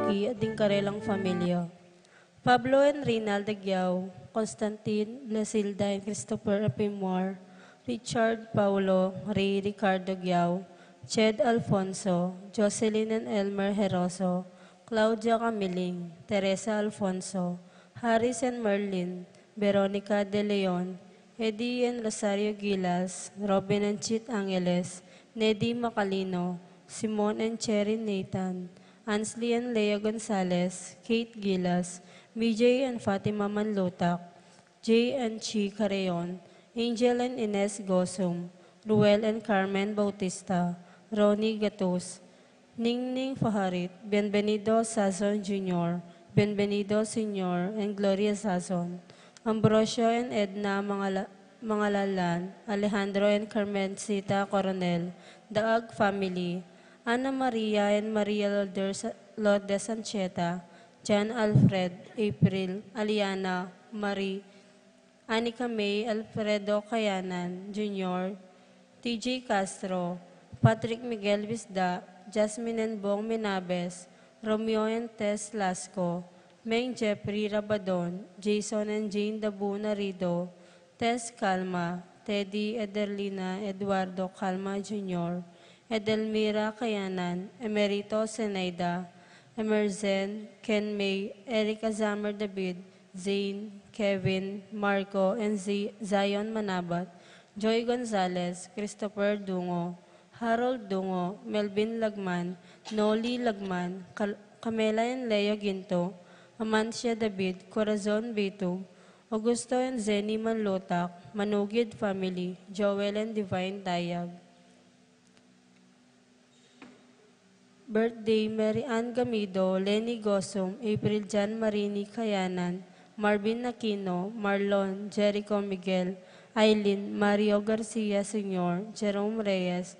Loki at Dingkarelang Familia. Pablo and Reynaldo Giao, Constantine Blasilda and Christopher Epimor, Richard Paulo, Ray Ricardo Giao, Ched Alfonso, Jocelyn and Elmer Heroso, Claudia Camiling, Teresa Alfonso, Harris and Merlin, Veronica De Leon, Eddie and Rosario Gilas, Robin and Chit Angeles, Neddy Macalino, Simon and Cherry Nathan, Ansley and Lea Gonzalez, Kate Gilas, BJ and Fatima Manlutak, Jay and Chi Careon, Angel and Ines Gosum, Ruel and Carmen Bautista, Ronnie Gatos, Ningning Faharit, Bienvenido Sazon Jr., Bienvenido Sr., and Gloria Sazon, Ambrosio and Edna Mangalalan, Alejandro and Carmencita Coronel, Daag Family, Ana Maria and Maria Lourdes Ancheta, John Alfred, April, Aliana, Marie, Anika May, Alfredo Kayanan, Jr., TJ Castro, Patrick Miguel Visda, Jasmine and Bong Minabes, Romeo and Tess Lasco, Meng Jeffrey Rabadon, Jason and Jane Dabu Narido, Tess Calma, Teddy Ederlina Eduardo Calma Jr., Edelmira Kayanan, Emerito Senaida, Emerzen, Ken May, Erica Zamer David, Zane, Kevin, Marco, and Zion Manabat, Joy Gonzalez, Christopher Dungo, Harold Dungo, Melvin Lagman, Noli Lagman, Camela and Leo Ginto, Amancia David, Corazon Beto, Augusto and Zenny Manlotak, Manugid Family, Joel and Divine Dayag. Birthday, Mary Ann Gamido, Lenny Gosum, April Jan Marini Kayanan, Marvin Aquino, Marlon, Jericho Miguel, Eileen, Mario Garcia Sr., Jerome Reyes,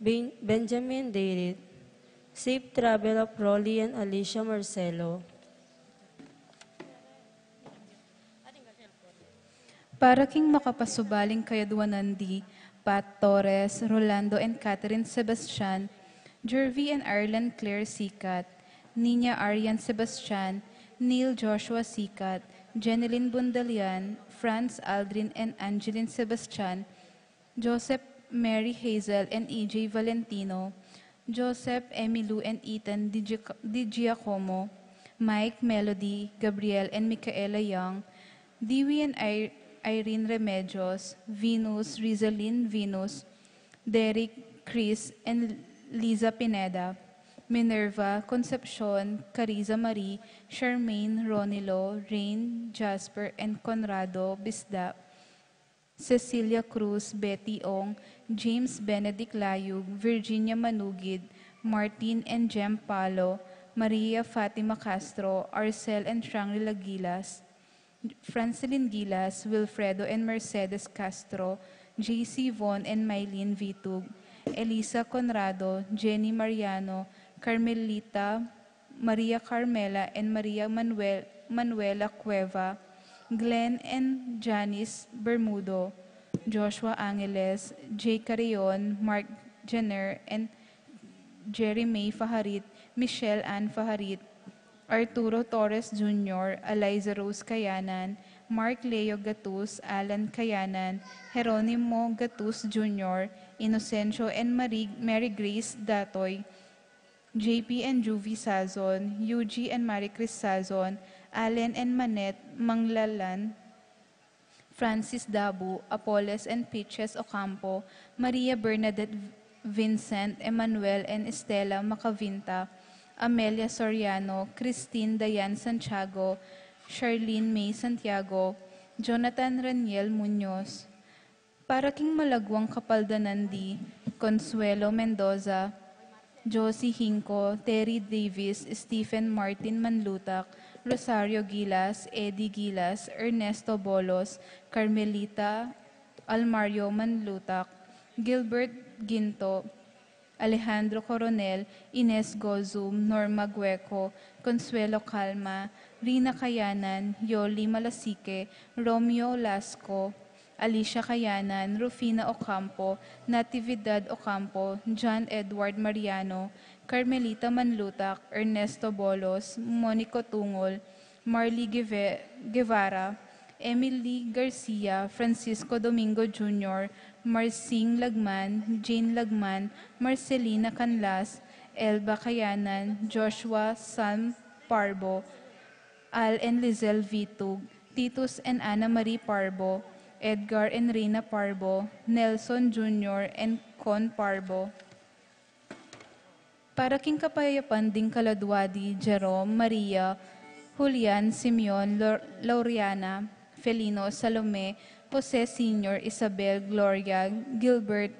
Benjamin David. Safe travel of Rolly and Alicia Marcelo. Para king makapasubaling kayaduanandi, Pat Torres, Rolando and Catherine Sebastian, Jervy and Arlen Claire Sikat, Nina Arian Sebastian, Neil Joshua Sikat, Jeneline Bundalian, Franz Aldrin and Angeline Sebastian, Joseph Mary Hazel and EJ Valentino, Joseph Emilu and Ethan Di Giacomo, Mike Melody, Gabriel and Micaela Young, Dewey and Irene Remedios, Venus, Rizalyn Venus, Derek, Chris, and Liza Pineda, Minerva, Concepcion, Cariza Marie, Charmaine, Ronilo, Rain, Jasper, and Conrado Bisda, Cecilia Cruz, Betty Ong, James Benedict Layug, Virginia Manugid, Martin and Jem Palo, Maria Fatima Castro, Arcel and Shangri-La Gilas, Francilyn Gilas, Wilfredo and Mercedes Castro, JC Von and Mylene Vitug, Elisa Conrado, Jenny Mariano, Carmelita, Maria Carmela, and Maria Manuela Cueva, Glenn and Janice Bermudo, Joshua Angeles, Jay Carrion, Mark Jenner, and Jerry May Faharit, Michelle Ann Faharit, Arturo Torres Jr., Eliza Rose Kayanan, Mark Leo Gatus, Alan Kayanan, Jeronimo Gatus Jr., Inocencio and Mary Grace Datoy, JP and Juvie Sazon, UG and Marie Chris Sazon, Allen and Manette Manglalan, Francis Dabu, Apolles and Peaches Ocampo, Maria Bernadette Vincent, Emmanuel and Estela Macavinta, Amelia Soriano, Christine Dayan Santiago, Charlene May Santiago, Jonathan Raniel Munoz, para king malagwang kapaldanandi, Consuelo Mendoza, Josie Hinco, Terry Davis, Stephen Martin Manlutak, Rosario Gilas, Eddie Gilas, Ernesto Bolos, Carmelita Almario Manlutak, Gilbert Ginto, Alejandro Coronel, Ines Gozum, Norma Gueco, Consuelo Calma, Rina Kayanan, Yoli Malasike, Romeo Lasco, Alicia Cayanan, Rufina Ocampo, Natividad Ocampo, John Edward Mariano, Carmelita Manlutak, Ernesto Bolos, Monico Tungol, Marley Guevara, Emily Garcia, Francisco Domingo Jr., Marcing Lagman, Jane Lagman, Marcelina Canlas, Elba Cayanan, Joshua Sam Parbo, Al and Lizelle Vitug, Titus and Ana Marie Parbo, Edgar and Reina Parbo, Nelson Jr. and Con Parbo. Para king kapayapan ding Kaladwadi, Jerome, Maria, Julian, Simeon, Laureana, Felino, Salome, Jose Sr., Isabel, Gloria, Gilbert,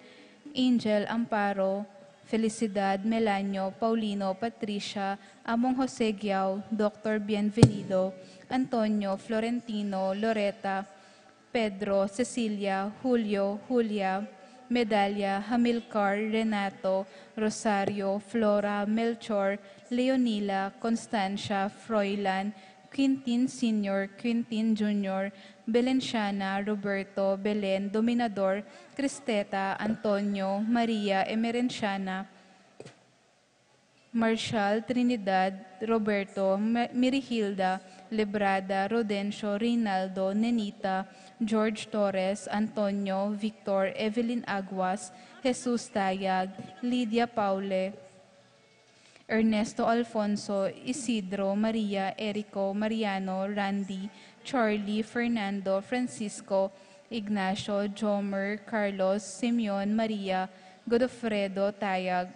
Angel, Amparo, Felicidad, Melanio, Paulino, Patricia, Among Jose Giao, Dr. Bienvenido, Antonio, Florentino, Loreta, Pedro, Cecilia, Julio, Julia, Medalla, Hamilcar, Renato, Rosario, Flora, Melchor, Leonila, Constancia, Froilan, Quintin Sr., Quintin Jr., Belenciana, Roberto, Belen, Dominador, Cristeta, Antonio, Maria, Emerenciana, Marshall, Trinidad, Roberto, Mirihilda, Lebrada, Rodencio, Reynaldo, Nenita, George Torres, Antonio, Victor, Evelyn Aguas, Jesus Tayag, Lydia Paule, Ernesto Alfonso, Isidro, Maria, Erico, Mariano, Randy, Charlie, Fernando, Francisco, Ignacio, Jomer, Carlos, Simeon, Maria, Godofredo, Tayag,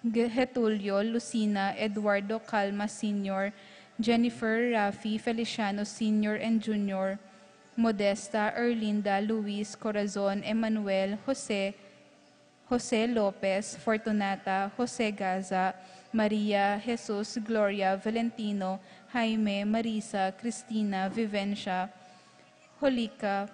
Getulio, Lucina, Eduardo Calma Sr., Jennifer, Rafi, Feliciano Sr. and Jr., Modesta, Erlinda, Luis, Corazon, Emmanuel, Jose Lopez, Fortunata, Jose Gaza, Maria, Jesus, Gloria, Valentino, Jaime, Marisa, Cristina, Vivencia, Holika,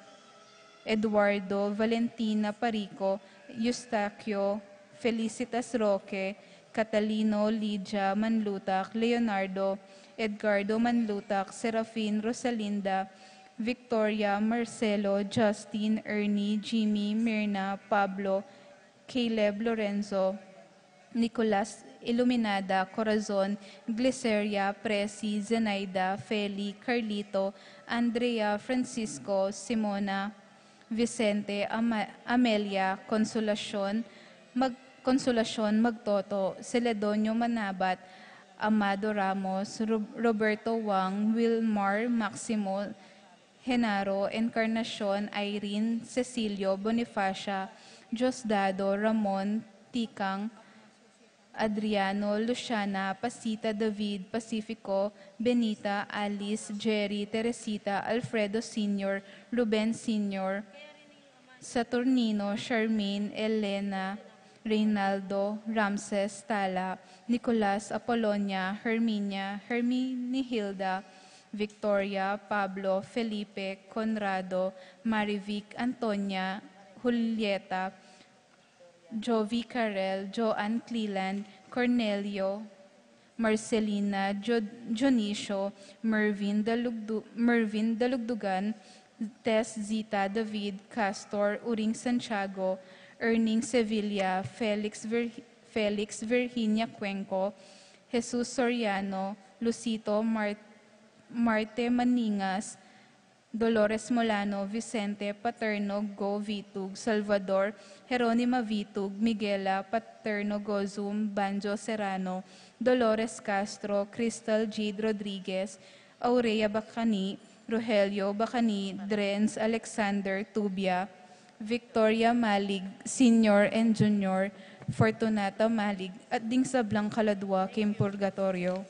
Eduardo, Valentina Parico, Eustaquio, Felicitas Roque, Catalino, Lydia, Manlutak, Leonardo, Edgardo Manlutak, Serafin, Rosalinda, Victoria, Marcelo, Justin, Ernie, Jimmy, Mirna, Pablo, Caleb Lorenzo, Nicolas Iluminada, Corazon, Gliceria, Presi, Zenaida, Feli, Carlito, Andrea, Francisco, Simona, Vicente, Amelia, Consolacion Magtoto, Celedonio Manabat, Amado Ramos, Roberto Wang, Wilmar Maximo, Genaro, Encarnacion, Irene, Cecilio, Bonifacia, Diosdado, Ramon, Tikang, Adriano, Luciana, Pasita, David, Pacifico, Benita, Alice, Jerry, Teresita, Alfredo Sr., Ruben Sr., Saturnino, Charmaine, Elena, Reynaldo, Ramses, Tala, Nicolas, Apolonia, Herminia, Herminihilda, Victoria, Pablo, Felipe, Conrado, Marivic, Antonia, Julieta, Jovi Carel, Joanne Cleland, Cornelio, Marcelina, Jonicio, Mervin Dalugdugan, Tess Zita, David, Castor, Uring Santiago, Erning Sevilla, Felix Virginia Cuenco, Jesus Soriano, Lucito Marte Maningas, Dolores Molano, Vicente Paterno Go Vitug, Salvador Jeronima Vitug, Miguela Paterno Gozum, Banjo Serrano, Dolores Castro, Crystal G. Rodriguez, Aurea Bacani, Rogelio Bacani, Drens Alexander Tubia, Victoria Malig, Senior and Junior, Fortunata Malig, at ding sablang kaladwa kim Purgatorio.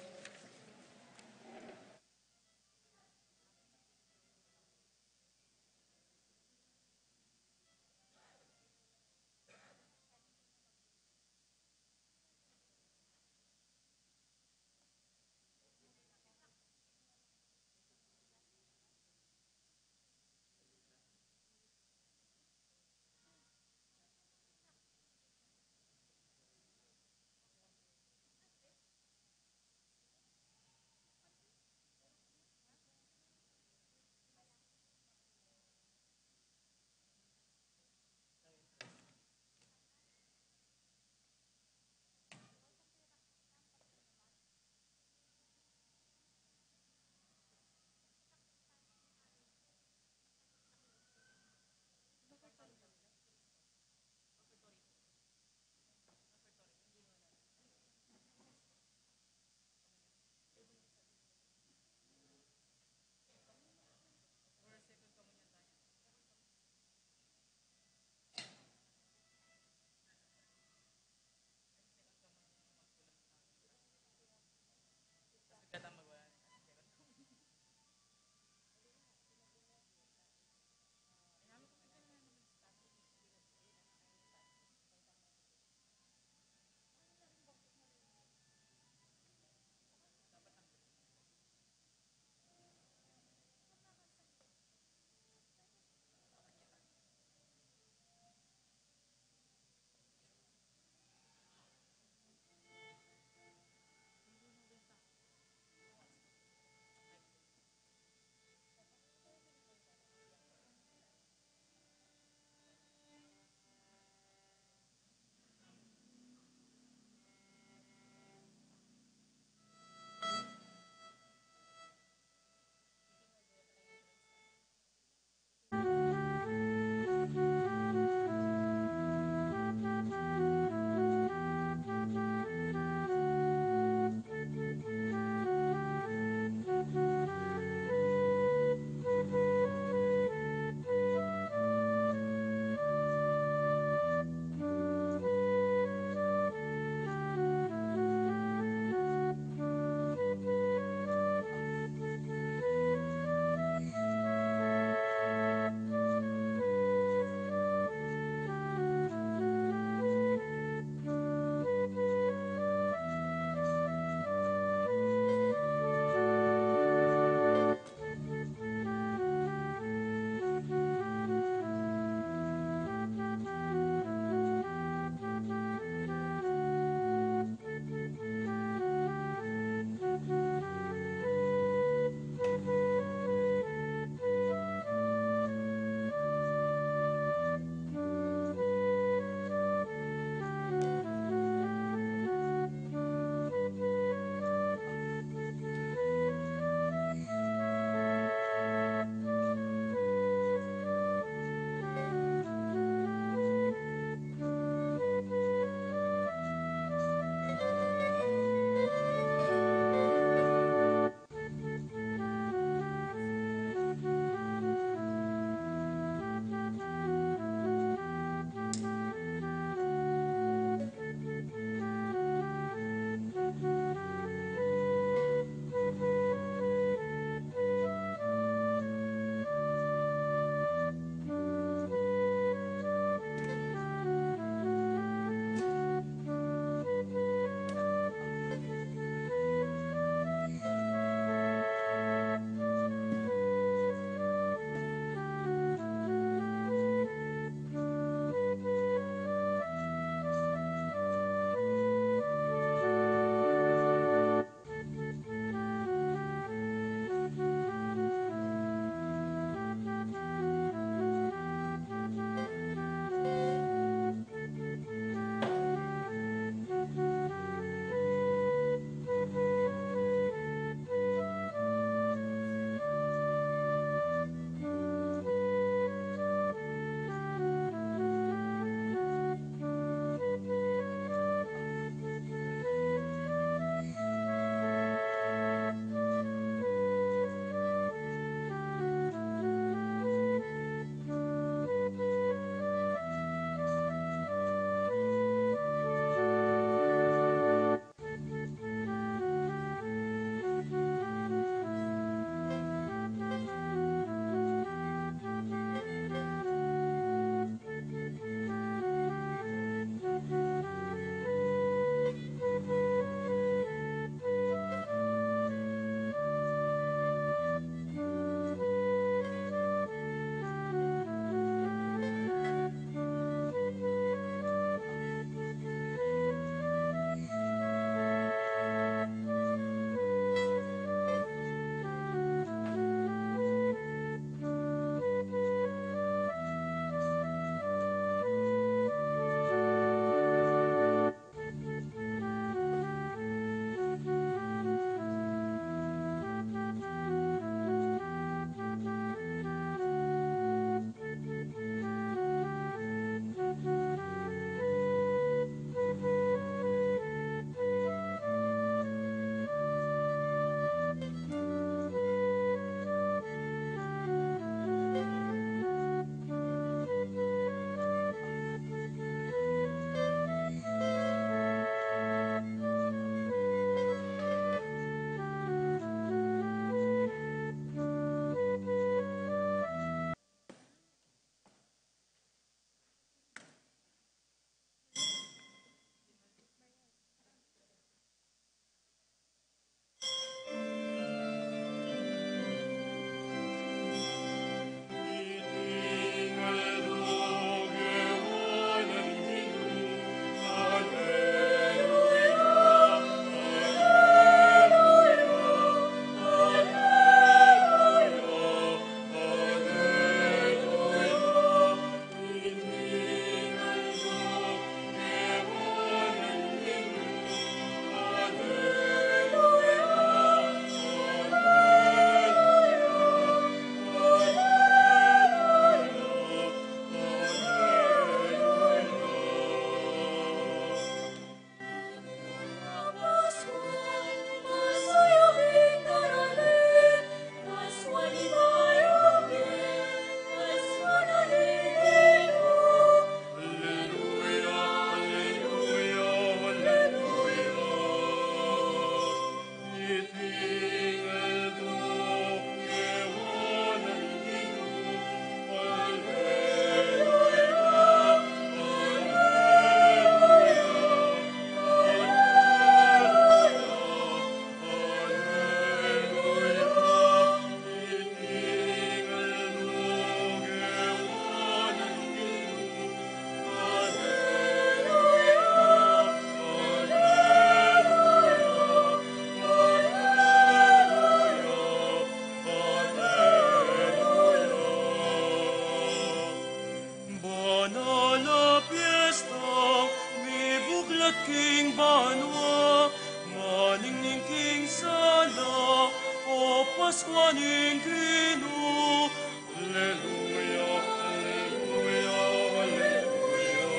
king banwa, maningning king sala, o Pascuaning kinu. Alleluia, alleluia, alleluia.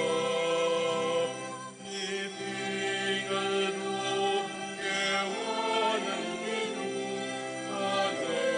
Ipingal mo, kewanan kinu. Alleluia,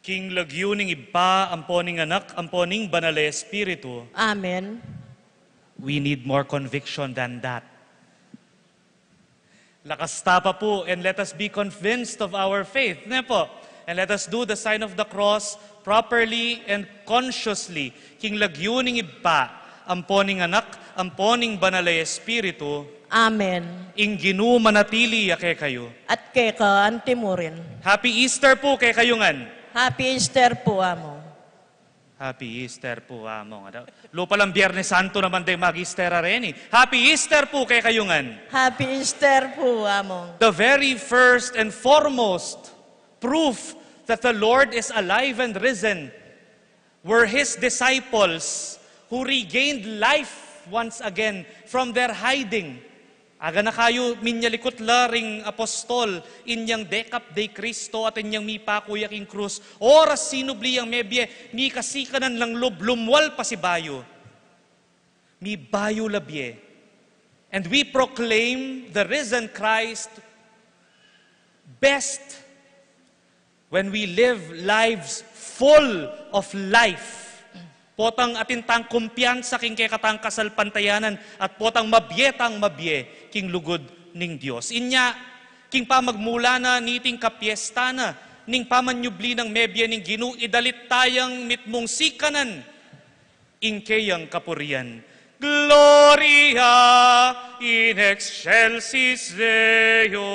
King lagyuning iba, amponing anak, amponing banal na Espiritu. Amen. We need more conviction than that. Lakas tapa po, and let us be convinced of our faith. Ano po? And let us do the sign of the cross properly and consciously. King lagyuning iba, amponing anak, amponing banal na Espiritu. Amen. Ing ginu manatili ake kayo. At kay ka, antimurin. Happy Easter po kay kayungan. Happy Easter po, amo. Happy Easter po, amo. Lupa lang Biyernes Santo naman tayo mag-Easter areni. Happy Easter po kay kayungan. Happy Easter po, amo. The very first and foremost proof that the Lord is alive and risen were His disciples who regained life once again from their hiding. Aga na kayo minyalikot laring apostol, inyang dekap de Kristo at inyang mi pakuyaking krus. Oras sinubli ang mebye, mi kasikanan lang lumwal pa si bayo. Mi bayo labye. And we proclaim the risen Christ best when we live lives full of life. Potang atintang kumpiyansa king kekatang kasalpantayanan at potang mabyetang mabye king lugod ning Dios. Inya, king pamagmula na niting kapiesta na, ning pamanyubli ng mebye ning Ginu, idalit tayang mitmong sikanan, ingkeyang kapurian. Gloria in excelsis Deo.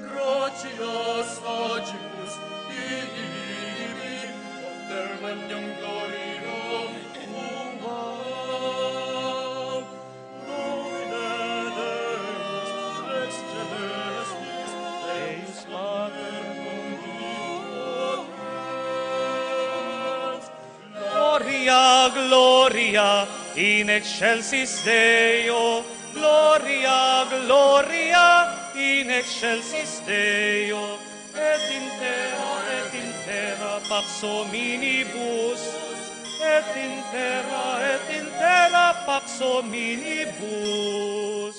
Gratias agibus Dei, Pater Magnum Gloriam Tuam, Domine Deus, Rex Celestis, Deus Pater Omnipotens, Gloria, gloria in excelsis Deo. Gloria, gloria in excelsis Deo. Et in terra pax hominibus. Et in terra pax hominibus.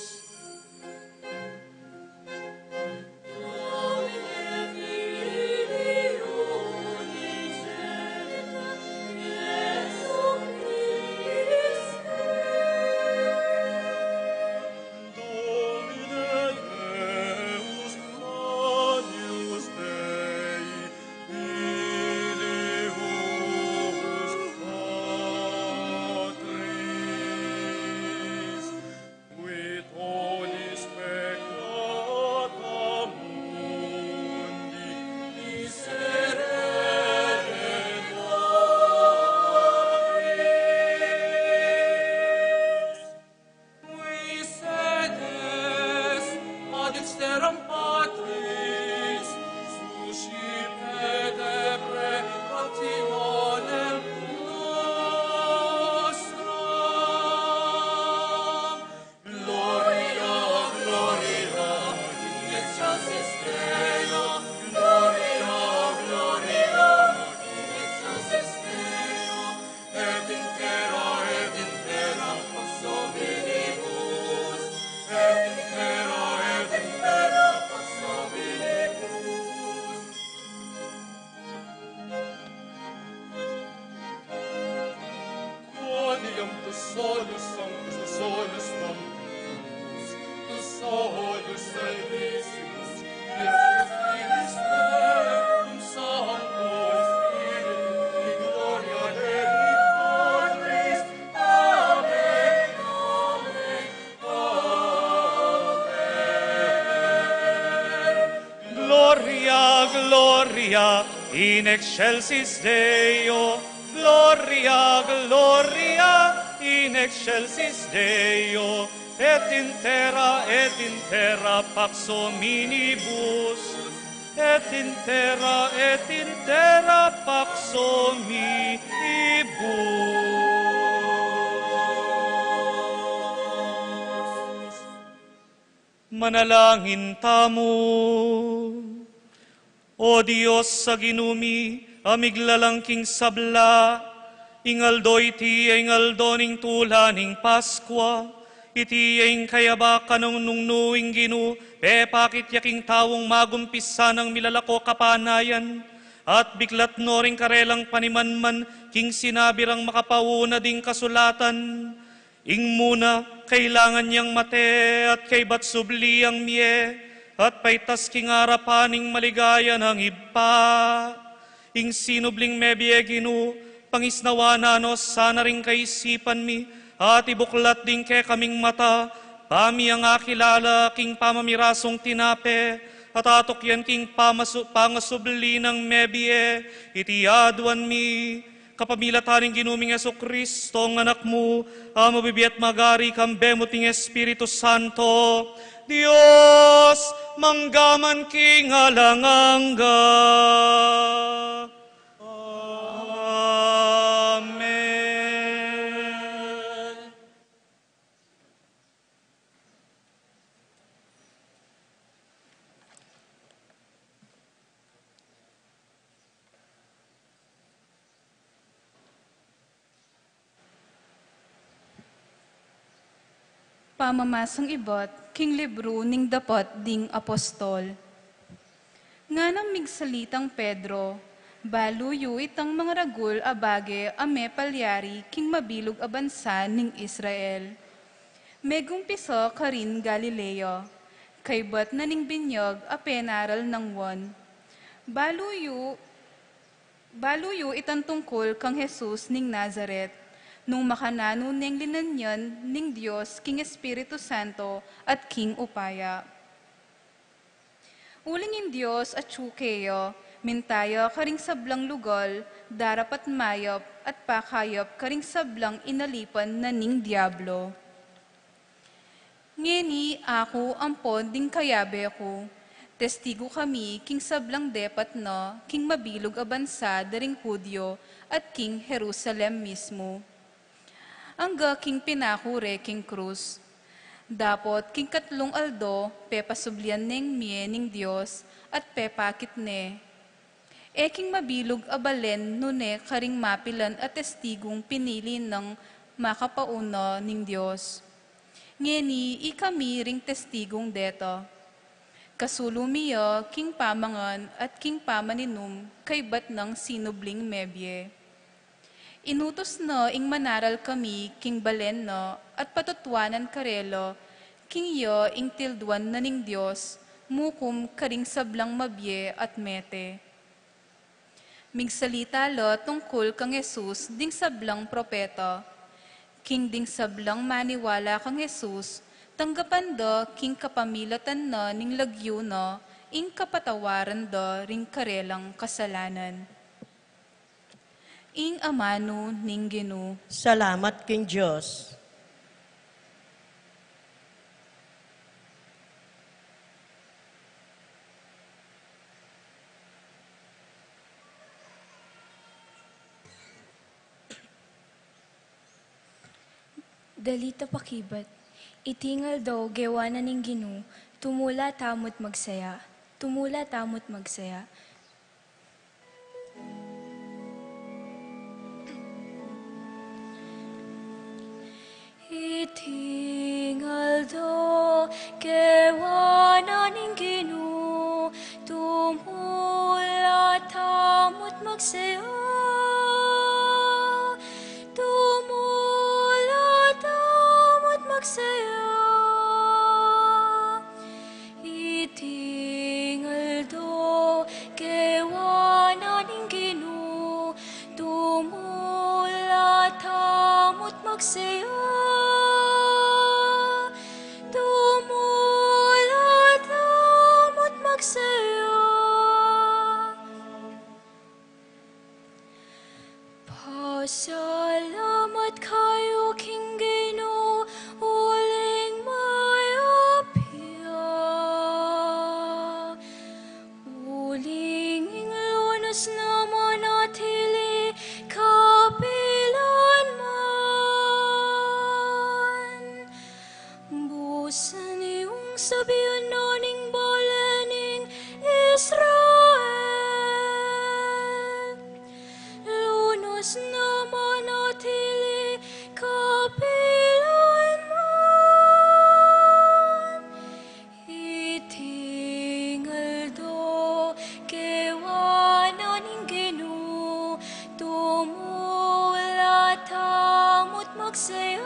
Gloria in excelsis Deo. Gloria, gloria in excelsis Deo. Et in terra pax hominibus. Et in terra pax hominibus. Manalangin tamo. O Diyos sa ginumi, amiglalangking sabla, ingaldo iti ingaldo ning tula ning Paskwa, iti ang kayaba kanong nungnuing Ginu, pakit yaking tawong magumpisa ng milalako kapanayan, at biglat no ring karelang panimanman, king sinabirang makapauna ding kasulatan, ing muna kailangan niyang mate at kay batsubli ang mie, at paitas king arapaning maligaya ng iba. Ing sinubling mebye Ginu, pangisnawa nanos sana rin kaisipan mi, at ibuklat din ke kaming mata, pami ang akilala king pamamirasong tinape, at atok yan king pangasubli ng mebye, iti aduan mi, kapamilataring ginuming Yesu Kristo, ang anak mo, mabibiat magari, kambemo ting Espiritu Santo, Dios, manggaman king alangangga. Amen. Pamamasang ibot, king libro ning dapat ding apostol. Nga nang migsalitang Pedro, baluyo itang mga ragul abage ame palyari king mabilog a bansa ning Israel. Megong piso karin Galileo, kay bat na ning binyog a penaral ng won. Baluyo itang tungkol kang Jesus ning Nazaret, nung makanano ning linanyan ning Diyos king Espiritu Santo at king upaya. Ulingin Diyos at tsukeyo, mintayo karing sablang lugal, darapat mayop at pakayop karing sablang inalipan na ning diablo. Ngeni ako ampon ding kayabe ko, testigo kami king sablang depat no, king mabilog a bansa daring Hudyo at king Jerusalem mismo. Angga king pinakure king krus. Dapot king katlong aldo, pepasublian ning mie ning Diyos, at pepakit ne. King mabilog abalen nune karing mapilan at testigong pinili ng makapauno ning Diyos. Ngeni ikami ring testigong deto. Kasulumiyo king pamangan at king pamaninum kay bat ng sinubling mebye. Inutos no ing manaral kami king balen no at patutwanan karelo king yo ing tilduan na ning Diyos mukum karing sablang mabye at mete. Migsalita lo tungkol kang Jesus ding sablang propeta. King ding sablang maniwala kang Jesus tanggapan do king kapamilatan no ning lagyo no ing kapatawaran do ring karelang kasalanan. Ing amano ning Ginoo. Salamat king Diyos. Dalita pakibat, itingal daw gewa na ning Ginoo, tumula tamot magsaya, tumula tamot magsaya. Itingal do gewa na ning Ginoo, tumula tamot magsaya. Tumula tamot magsaya. Itingal do gewa na ning Ginoo, tumula tamot magsaya. Salamat kayo, King Ginoo, uling mayapya. Uling inglunas na manatili, kapilan man. Busan iyong sabihan na ning balaning Israel. Lunas na manatili, kapilan man. Itingal do gewa na ning Ginoo, tumula tamot magsaya.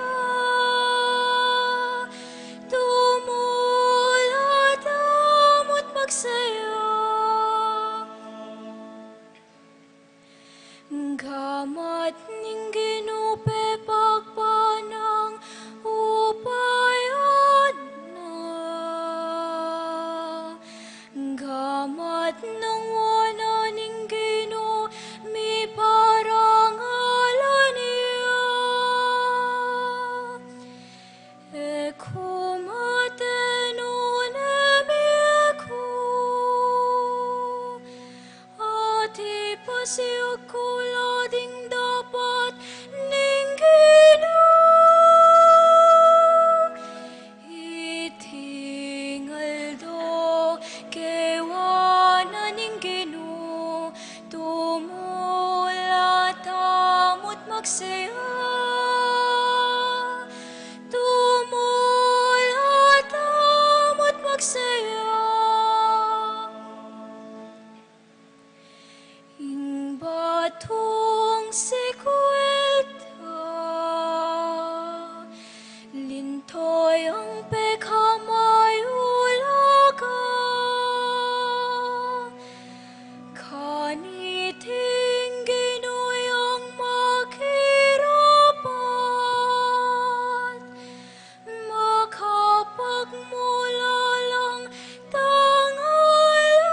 Tumula tamot magsaya. Gamat ning Ginoo pepagpanang upayan na. Gamat nang wana ning Ginoo mi parangal. pasiyag kula ding dapat ning Ginoo. Itingal do kewana ning Ginoo, tumula tamot magsaya. Tumula tamot magsaya. Ing batong sikwelta, lintoy ang pekamay ulaga. Kaniting Ginoy ang makirapat, makapagmula lang tangalan.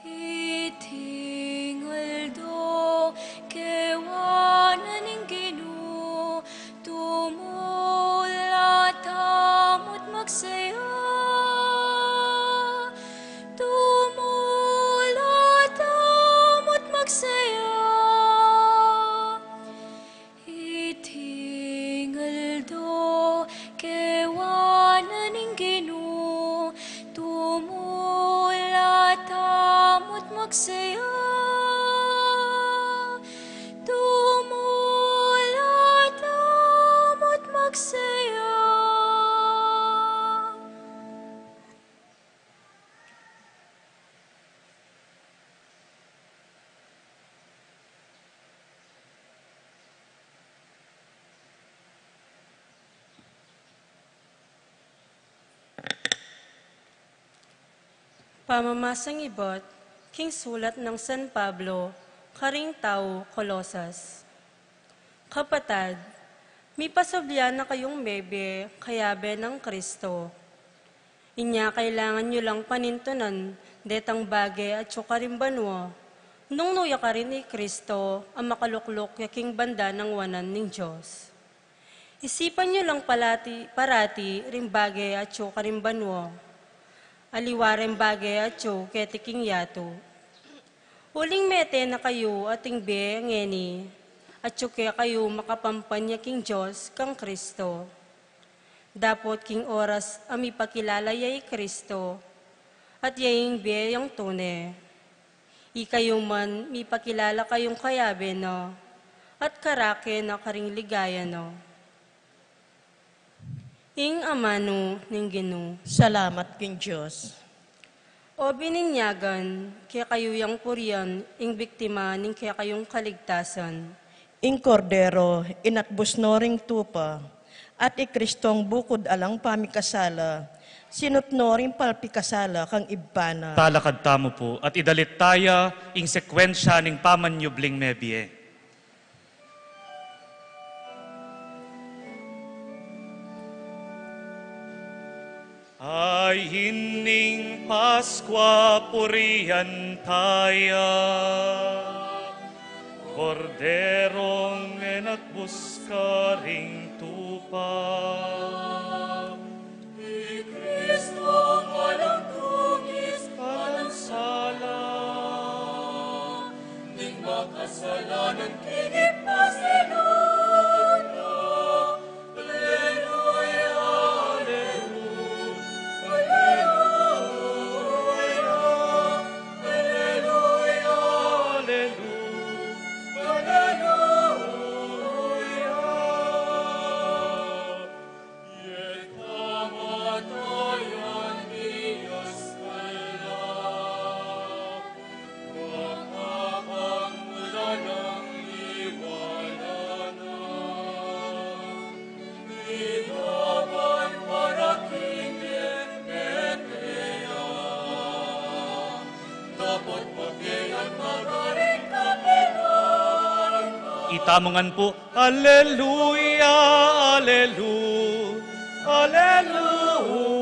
Itingal do kewana ning Ginoo, tumula tamot magsaya. Tumula tamot magsaya. Itingal do kewana ning Ginoo, tumula tamot magsaya. Tumula tamot magsaya. Pamamasang ibot, king sulat ng San Pablo, karing tao, Colosas. Kapatad, may pasobya na kayong bebe, kayabe ng Kristo. Inya kailangan nyo lang panintunan, detang bagay at sukarimbanwa, nung nuya ka rin ni Kristo, ang makaluklok yaking banda ng wanan ng Diyos. Isipan nyo lang parati ring bagay at sukarimbanwa, aliwarem bagay at tso ketiking yato. Uling mete na kayo ating be ngeni, at tso kaya kayo makapampanya king Diyos kang Kristo. Dapot king oras ami pakilala yay Kristo, at yaying be yung tune. Ikayo man mi pakilala kayong kayabe no, at karake na karing ligaya no. Ing amano ning Ginoo. Salamat king Diyos. O bininyagan, kaya kayo yung purian, ing biktima ning kaya kayong kaligtasan. Ing kordero, inatbus noring tupa, at ikristong bukod alang pamikasala, sinut noring palpikasala kang ibana. Talakad tamo po at idalit taya ing sekwensya ning pamanyubling mebie. Ay hining Paskwa purian taya, korderong enatbus ka ring tupa. Ni Kristo walang tugis, walang sala, ning makasalanan kigit pa sinuna. Alleluia, alleluia, alleluia, alleluia, alleluia. Yet kamatayan Diyos kala, makapagmula ng iwala na. Ikaban para kineteya, dapat pagyayan magaling kapinan. Itamongan po, Alleluia, Alleluia, Alleluia,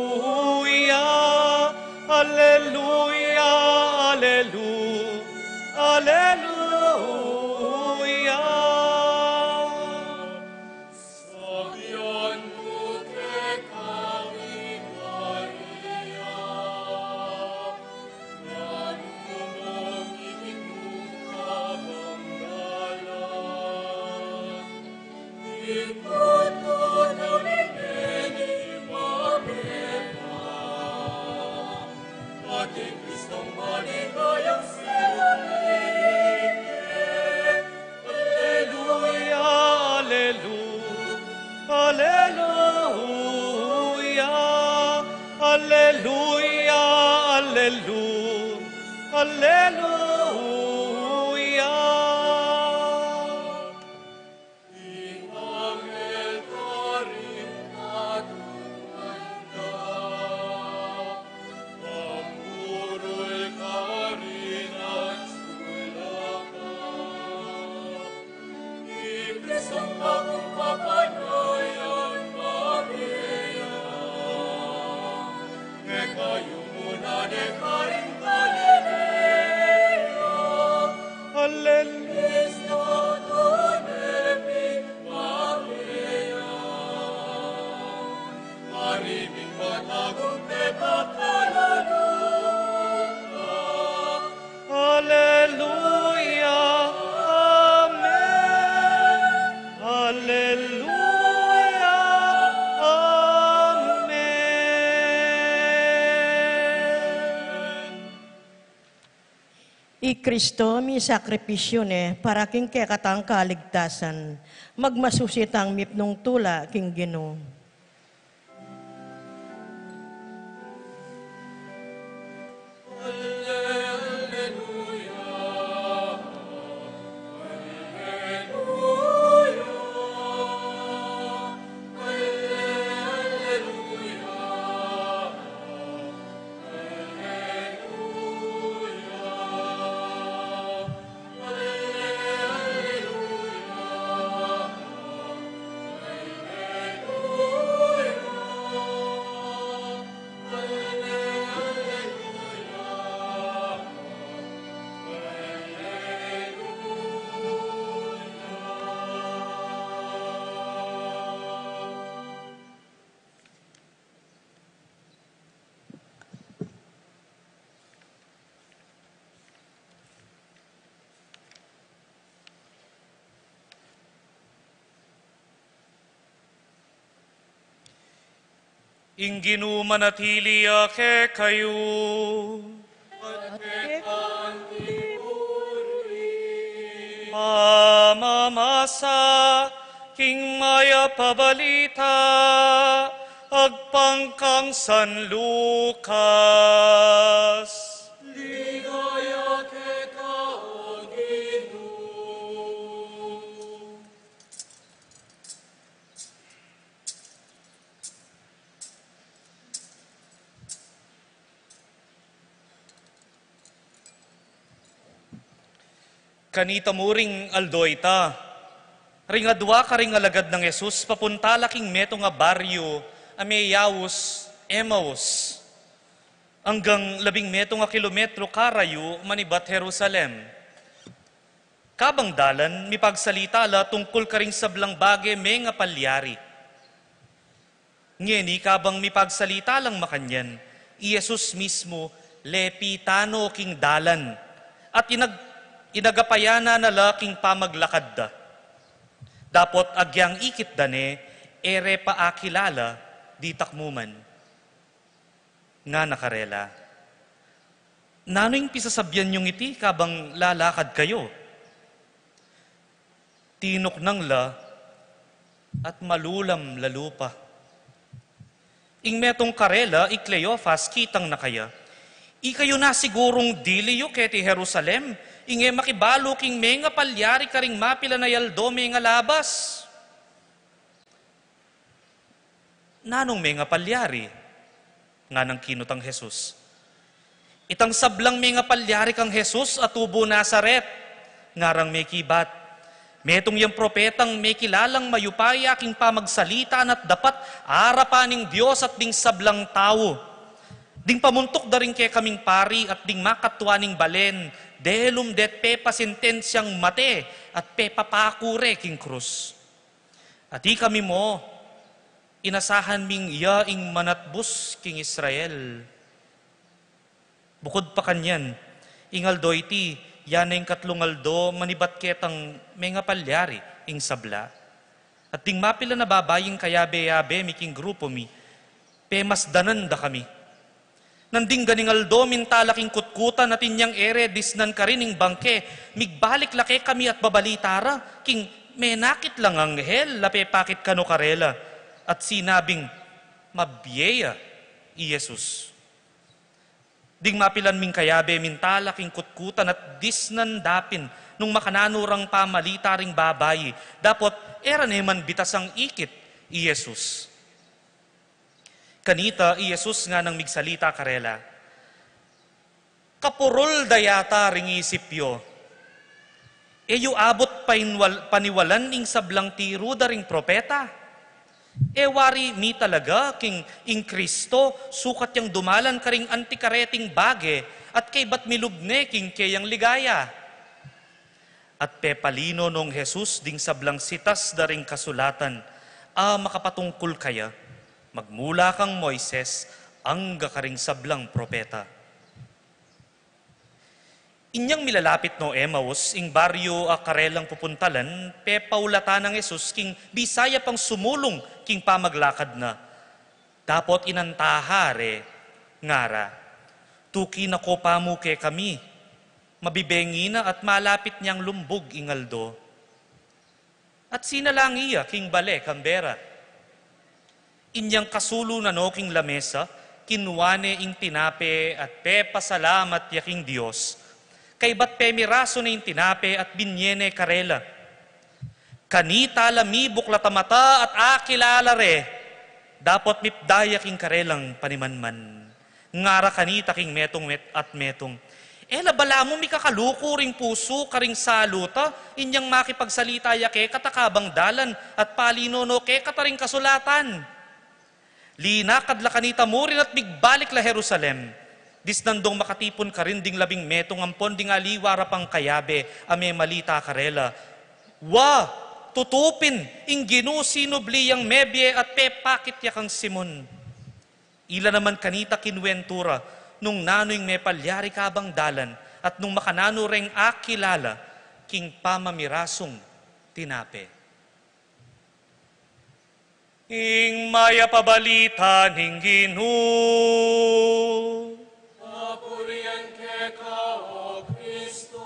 Alleluia, Alleluia, Alleluia. Sabihan mo kay kami Maria, nanumo Ating Kristong maligayang sinalingin. Alleluia. Alleluia, alleluia, alleluia, alleluia. Inangel ka rin natunganda, pamurol ka rin at sulaka. Ikristong bagong kapanayan Maria, kayo muna karing Galilea. Alleluia. Cristo tunepit Maria, mariming matagong pagkakaluluka. Alleluia, amen. Alleluia, amen. I Kristo mi sakripisyo ne para king kekatang kaligtasan, magmasusitang mipnong tula king Ginoo. Inginu manatili ke kayo. Pamamasa king maya pabalita agpangkang San Lucas. Ligaya ke kao Ginoo. Kanita mo ring aldoyta. Ringadwa ka ring alagad ng Jesus, papunta laking meto nga baryo, ameyawos, Emmaus. Hanggang 12 nga kilometro karayo, manibat Jerusalem. Kabang dalan, mipagsalita la tungkol ka ring sablang bage may nga palyari. Ngeni, kabang mipagsalita lang makanyan, Jesus mismo, lepitano king dalan, at inagapayana na laking pamaglakad da. Dapot agyang ikit dane, ere pa akilala, di takmuman. Nga nakarela. Nano'y pisasabyan yung iti kabang lalakad kayo? Tinok nang la at malulam lalupa. Ing metong karela, Cleophas, kitang na kaya. Ikayo na sigurong diliyo keti Jerusalem, inge makibalo king may nga palyari karing mapila na yaldo may nga labas. Nanong may nga palyari? Nga nang kinutang Jesus. Itang sablang may nga palyari kang Jesus at tubo Nazaret, ngarang may kibat. Metong yung propetang may kilalang mayupaya king pamagsalita at dapat arapaning Diyos at ding sablang tao. Ding pamuntok da rin kay kaming pari at ding makatwaning balen, delum det pepa sentensyang mate at pepa pakure king krus. At di kami mo, inasahan ming iya ing manatbus king Israel. Bukod pa kanyan, ingaldo iti, yan ing katlungaldo, manibat ketang may nga palyari ing sabla. At ting mapila na babaying kayabe-yabe, miking grupo mi, pemasdanan da kami. Nanding ganingaldo, mintalaking kutkutan at inyang ere, disnan ka rin bangke, migbalik lake kami at babalitara, king menakit lang anghel, lapepakit kano karela, at sinabing, mabyeya, i Jesus. Ding mapilan ming kayabe, mintalaking kutkutan at disnan dapin, nung makananurang pamalita ring babayi, dapat era neman bitas ang ikit, i Jesus. Kanita, i Jesus nga nang migsalita karela, kapurol dayata ring isipyo, eyo abot paniwalan ing sablang tiro da ring propeta, wari mi talaga king ing Kristo, sukat yang dumalan karing antikareting bage, at kay bat milubne king kayang ligaya. At pepalino nung Jesus ding sablang sitas daring kasulatan, makapatungkol kaya, magmula kang Moises, ang gakaring sablang propeta. Inyang milalapit no Emmaus, ing baryo karelang pupuntalan, pepaulatan ng Jesus, king Bisaya pang sumulong, king pamaglakad na. Dapot inantahare, ngara, tuki na ko pamuke kami, mabibengi na at malapit niyang lumbog ingaldo. At sinalang iya, king bale, kambera. Inyang kasulo na no, king lamesa, kinuwane ing tinape at pepasalamat yaking Diyos, kay bat pemiraso na ing tinape at binyene karela. Kanita lami buklatamata at akilalare, dapot mipdaya king karelang panimanman. Ngara kanita king metong at metong, labala mo mi kakaluko ring puso karing saluta, inyang makipagsalita yake katakabang dalan at palinono ke kataring kasulatan. Lina kadla kanita mo rin at bigbalik la Jerusalem. Disnandong makatipon ka rin ding 11 metong ampon ding aliwara pang kayabe, ame malita karela. Tutupin, ing ginusinubli yang mebye at pepakit yakang Simon. Ila naman kanita kinwentura, nung nanoing may palyari kabang dalan, at nung makanano reng akilala, king pamamirasong tinape. Ing maya pabalita ning Ginoo. Papurihan ke ka, O Kristo.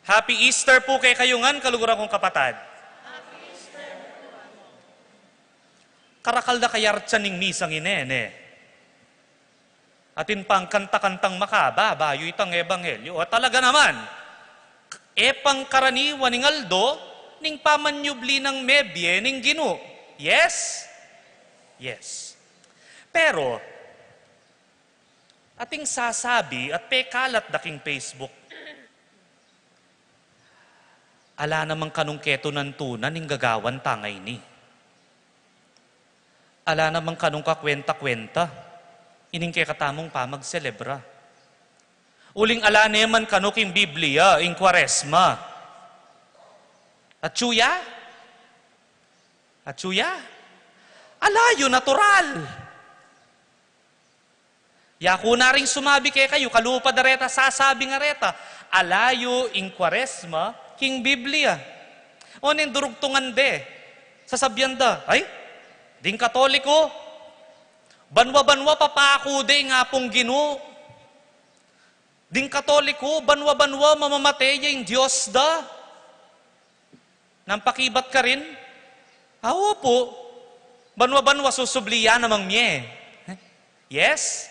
Happy Easter po kay kayungan, kaluguran kong kapatad. Karakal na kayartsan ning misang inene. Atin pang kanta-kantang makaba, bayo itang ebanghelyo. At talaga naman, pang karaniwan ning aldo, ning pamanyubli ng mebye ning Ginoo. Yes? Yes. Pero, ating sasabi at pekalat daking Facebook, ala namang kanong keto ng tunan ning gagawan tangay ni. Ala namang kanong kakwenta-kwenta, ining kay katamong pa magselebra. Uling ala neman kanuking Biblia, ing Kwaresma. At tsuya? Alayo, natural. Yaku na rin sumabi kay kayo, kalupa dareta, sasabi nga reta, alayo ing Kwaresma, king Biblia. O nin durugtungan de, sasabyan da, ay, ding Katoliko, banwa-banwa papako de nga pong Ginoo. Ding Katoliko, banwa-banwa mamamatay yung Diyos da. Nampakibat ka rin? Awo po, banwa-banwa susubliya namang miye. Yes?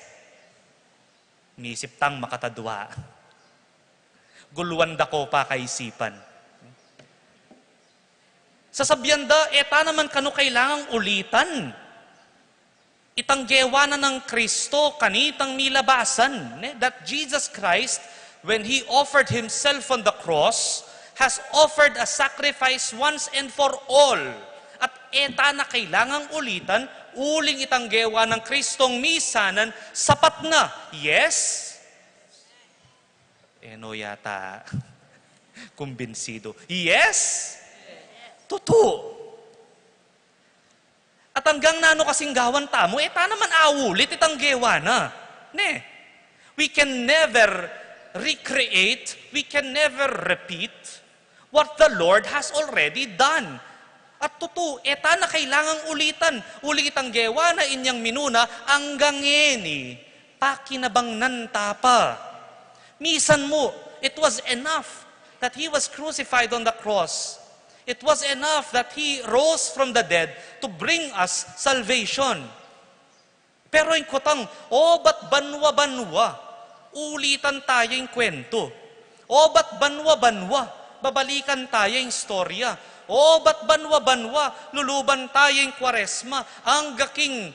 Nisip tang makatadwa. Guluan da ko pa kaisipan. Sasabyan da, eta naman kano kailangang ulitan. Itanggewa na ng Kristo, kanitang nilabasan. That Jesus Christ, when He offered Himself on the cross, has offered a sacrifice once and for all. At eta na kailangang ulitan, uling itanggewa ng Kristong misanan, sapat na. Yes? No yata, kumbinsido. Yes? Totoo. At hanggang nano kasing gawan tamo, eta naman awulit itang gewa na. We can never recreate, we can never repeat what the Lord has already done. At totoo, eta na kailangang ulitan. Ulitang gewa na inyang minuna, hanggang ngeni, pakinabangnan tapa. Misan mo, it was enough that He was crucified on the cross. It was enough that He rose from the dead to bring us salvation. Pero yung kutang, ba't banwa-banwa? Ulitan tayo yung kwento. Ba't banwa-banwa? Babalikan tayo yung storya. Ba't banwa-banwa? Luluban tayo yung kwaresma. Ang gaking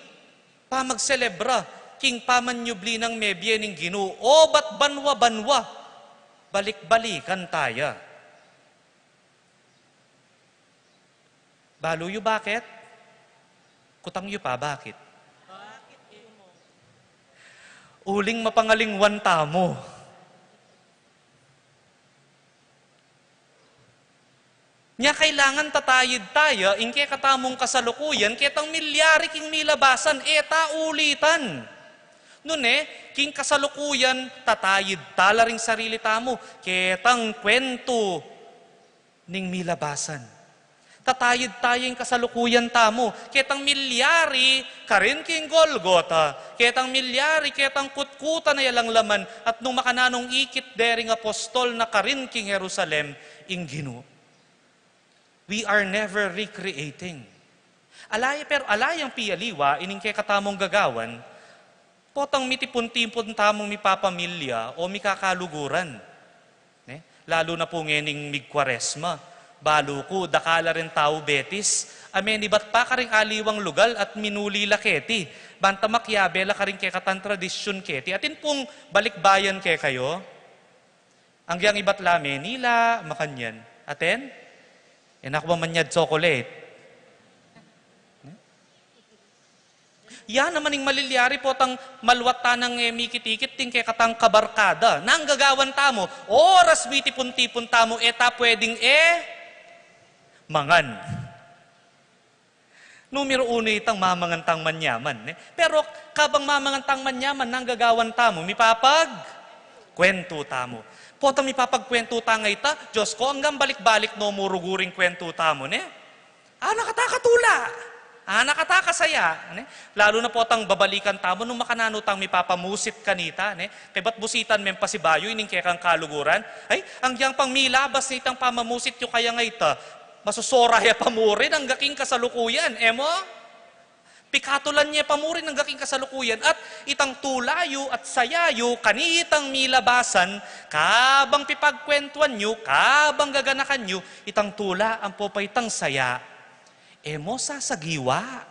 pamagselebra, king pamanyubli ng mebye ng Ginoo. Ba't banwa-banwa? Balik-balikan tayo. Balo yu bakit? Kutang yu pa, bakit? Uling mapangalingwan tamo. Nya kailangan tatayid tayo, inke katamong kasalukuyan, ketang milyari king milabasan, eta ulitan. Nune, king kasalukuyan, tatayid tala ring sarili tamo, ketang kwento ning milabasan. Tatayid tayo yung kasalukuyan tamo, ketang milyari, karin king Golgota, ketang milyari, ketang kutkuta na yalang laman, at nung makananong ikit dering apostol na karin king Jerusalem, ing Ginoo. We are never recreating. Pero alayang piyaliwa, ining kay katamong gagawan, potang mitipon-tipon tamong mipapamilya o mikakaluguran. Lalo na po ngening migkwaresma. Balo ko, dakala rin tao betis. Ameni ba't pa ka rin aliwang lugal at minuli laketi. Banta makyabela ka rin kay katang tradisyon keti. Atin pong balikbayan kay kayo. Hanggang iba't lame, nila, makanyan. Aten? Enak ba manyad chocolate? Yan naman yung malilyari po tang malwat tanang mikit-ikit ting kay katang kabarkada. Nang gagawan tamo, oras mitipon-tipon tamo, eta pwedeng mangan. Numero uno itang mamangantang manyaman. Pero kabang mamangantang manyaman, nang gagawan tamo, mipapag kwento tamo. Potang ipapagkwento tangay ta, Diyos ko, hanggang balik-balik no muruguring kwento tamo, ne? Nakatakatula. Nakatakasaya. Ne? Lalo na potang babalikan tamo, nung makananutang mipapamusit kanita, ne? Kay ba't busitan men pasibayo, ining kaya kang kaluguran? Ay, hanggang pang milabas na itang pamamusit yung kaya ngay ta, masusoraya pamurin ang gaking kasalukuyan. Emo? Pikatulan niya pamurin ng gaking kasalukuyan at itang tulayo at sayayo kanitang milabasan, kabang pipagkwentuan nyo, kabang gaganakan nyo, itang tula ang popaytang saya, emo sasagiwa.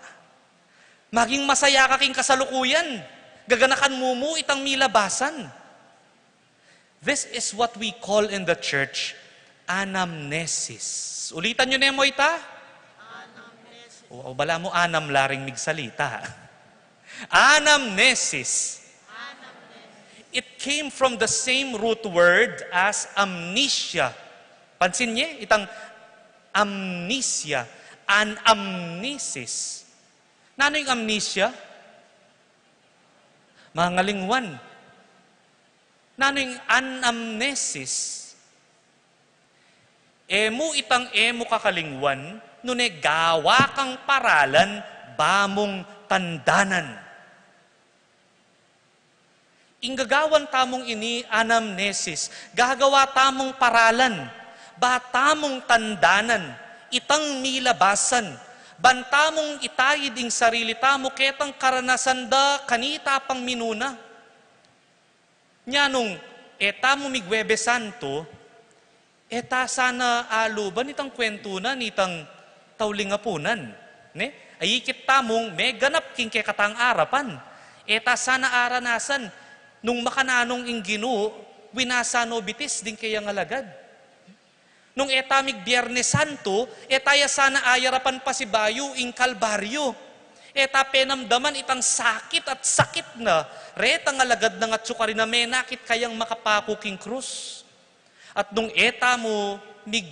Maging masaya kaking kasalukuyan, gaganakan mo itang milabasan. This is what we call in the church anamnesis. Ulitan nyo nemo ita? O bala mo anam laring migsalita. Anamnesis. It came from the same root word as amnesia. Pansin niya, itang amnesia. Anamnesis. Nano yung amnesia? Mangalingwan. Nano yung anamnesis? Emo itang emo kakalingwan, nune gawa kang paralan, bamong tandanan. Inggagawan tamong ini anamnesis, gagawa tamong paralan, batamong tandanan, itang milabasan, bantamong itayid ing sarili tamo, ketang karanasan da kanita pang minuna. Nyanong, etamo migwebe santo, eta sana aluban itang kwentunan, itang taulingapunan. Ne? Ayikit tamong may ganap king kay katang arapan. Eta sana aranasan nung makananong ing Ginoo, winasano bitis din kayang alagad. Nung etamig Biyernes Santo, etaya sana ayarapan pa si Bayo ing Kalbaryo. Eta penamdaman itang sakit at sakit na, retang alagad na nga tsukari na menakit kayang makapako king krus. At nung eta mo mig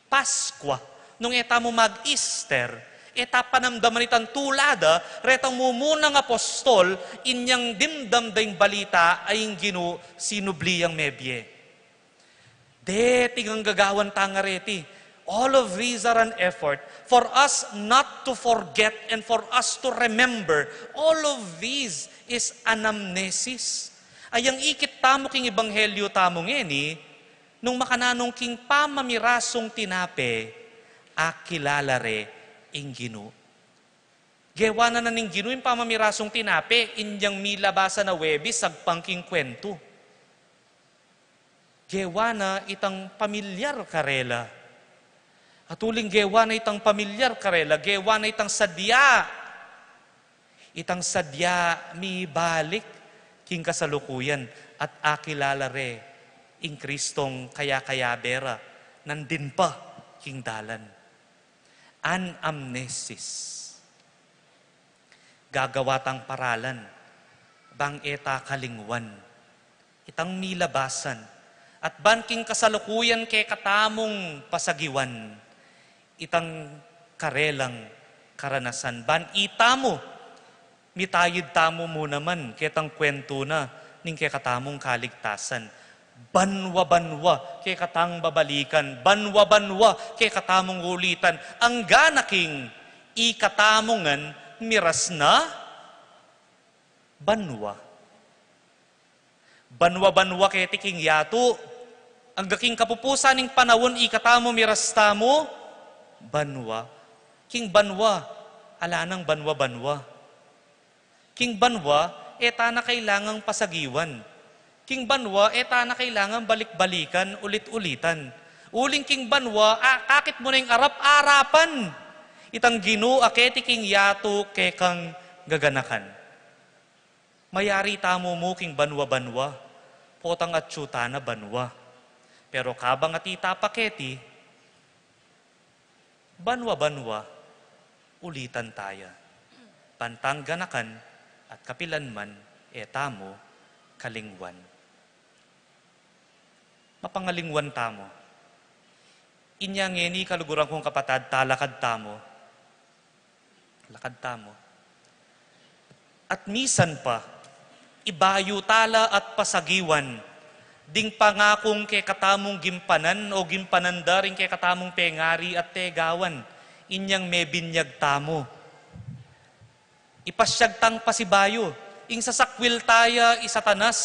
Paskwa, nung eta mo mag-Easter, Eta panamdaman itang tulada, retang mumunang apostol, inyang dimdam dayong balita ay ginu sinubliyang mebye. Tingang gagawan tangareti. All of these are an effort for us not to forget and for us to remember. All of these is anamnesis. Ayang ikit tamo king ebanghelyo tamo ngeni, nung makananong king pamamirasong tinape, akilalare ing Ginoo. Gewana na ning Ginoo yung pamamirasong tinape, inyang milabasa na webis, sagpangking kwento. Gewana itang pamilyar karela. Atuling gewana itang pamilyar karela, gewana itang sadya. Itang sadya mi balik king kasalukuyan at akilalare ing Kristong kaya-kayabera, nandin pa king dalan. Anamnesis. Gagawatang paralan, bang eta kalingwan, itang milabasan, at banking kasalukuyan kay katamong pasagiwan, itang karelang karanasan. Ban itamo, mitayid tamo mo naman, ketang kwento na, ning kay katamong kaligtasan. Banwa-banwa, kay katang babalikan. Banwa-banwa, kay katamong ulitan. Ang ganaking ikatamongan, miras na banwa. Banwa-banwa, kay tiking yato. Ang gaking kapupusan ng panawon, ikatamo, miras tamo, banwa. King banwa, ala nang banwa-banwa. King banwa, eta na kailangang pasagiwan. King banwa, eta na kailangan balik-balikan, ulit-ulitan. Uling king banwa, kakit mo na yung arap-arapan. Itang Ginoo, aketi king yato, kekang gaganakan. Mayari tamo mo king banwa-banwa, potang at syuta na banwa. Pero kabang at itapaketi, banwa-banwa, ulitan taya. Pantang ganakan at kapilanman, etamo, kalingwan. Mapangalingwan tamo. Inya ngeni kaluguran kong kapatad, talakad tamo. Lakad tamo. At misan pa, ibayo tala at pasagiwan, ding pangakong kay katamong gimpanan o gimpananda rin kay katamong pengari at tegawan, inyang may binyag tamo. Ipasyag tang pasibayo, ing sasakwil taya isatanas,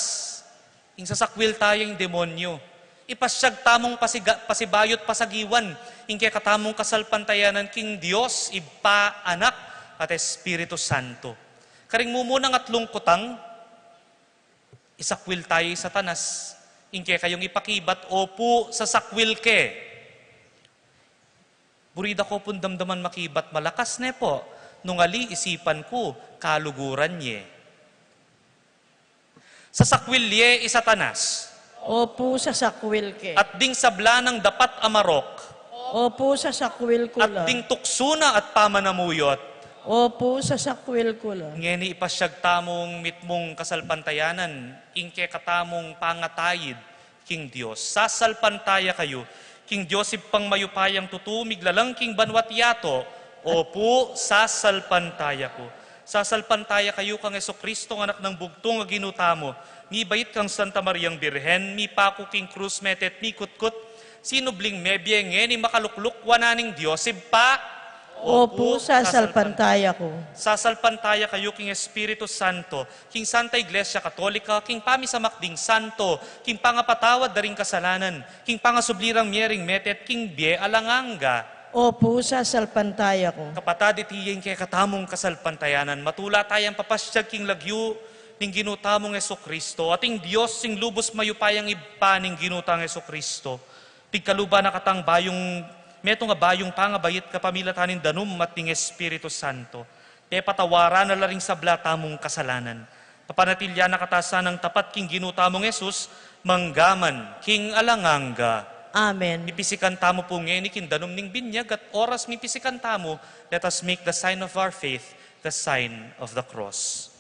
ing sasakwil taya yung demonyo. Ipasyag tamong pasibayot pasagiwan, ing kay katamong kasalpantayanan king Diyos, Iba, Anak, at Espiritu Santo. Karing mumunang at lungkotang, isakwil tayo satanas, ing kay kayong ipakibat, opo sasakwil ke. Burida ko pun damdaman makibat, malakas ne po, nung ali isipan ko, kaluguran niye. Sasakwil ye isatanas, Opo sa sakwil ke. at ding sabla ng dapat amarok, Opo sa sakwil ko at la. ding tuksuna at pamanamuyot, Opo sa sakwil ko la. ngeni ipasyag tamong mitmong kasalpantayanan, ingke katamong pangatayid, king Diyos. Sasalpantaya kayo, king Diyos ipang mayupayang tutumig lalang king banwat yato, opo sasalpantaya ko. Sasalpantaya kayo kang Jesucristo, anak ng bugtong nga ginutamo, mi bayit kang Santa Mariang Birhen, mi pako king krus metet, mi kutkut, sinubling mebye ngeni makalukluk wananing Diyos, pa, Opo sasalpantaya ko. sasalpantaya kayo king Espiritu Santo, king Santa Iglesia Katolika, king pamisamakding santo, king pangapatawad daring kasalanan, king pangasublirang miyering metet, king bie alanganga. Opo sasalpantaya ko. Kapatad itiyen kay katamong kasalpantayanan, matula tayang papasyag king lagyo ning ginutamong Jesucristo, ating Diyos sing lubos mayupayang iba ning ginutang Jesucristo. Pigkaluba na katang bayong meto nga bayong pangabayit kapamilatanin danum at ning Espiritu Santo. Te patawaran na laring sabla tamong kasalanan. Papanatilya na katasan ng tapat king ginutamong Jesus, manggaman king alanganga. Amen. Mipisikan tamo po ngeni king danum ning binyag at oras mipisikan tamo, let us make the sign of our faith, the sign of the cross.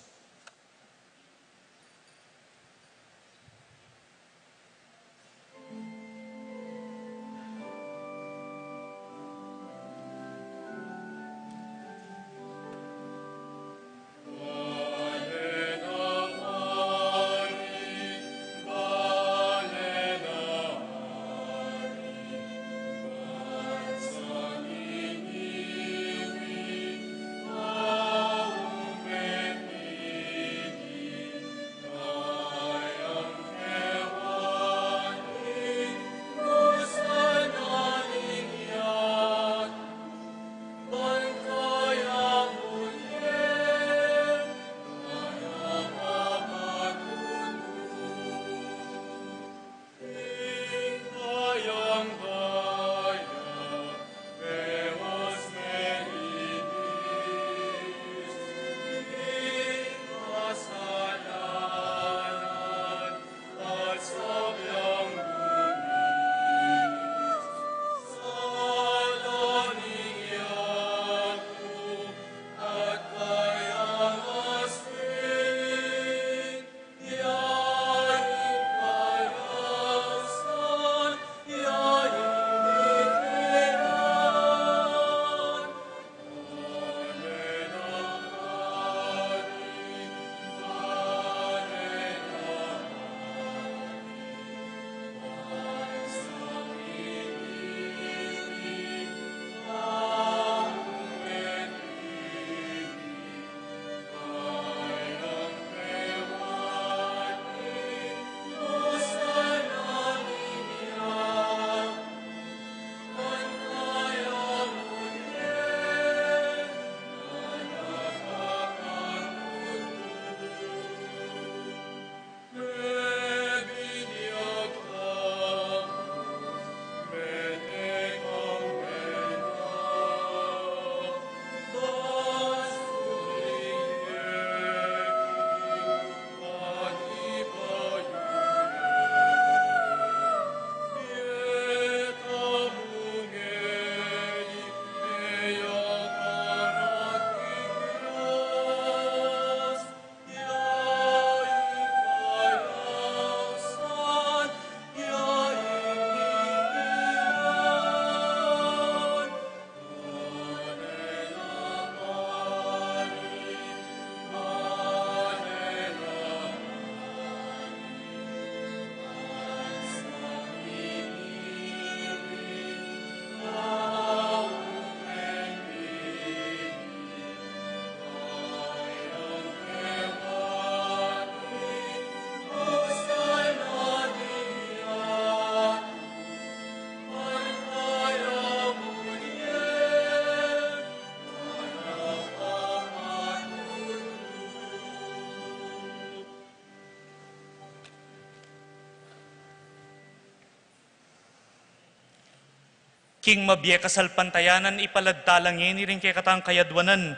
King mabye kasalpantayanan ipaladtalangin rin kay katang kayadwanan.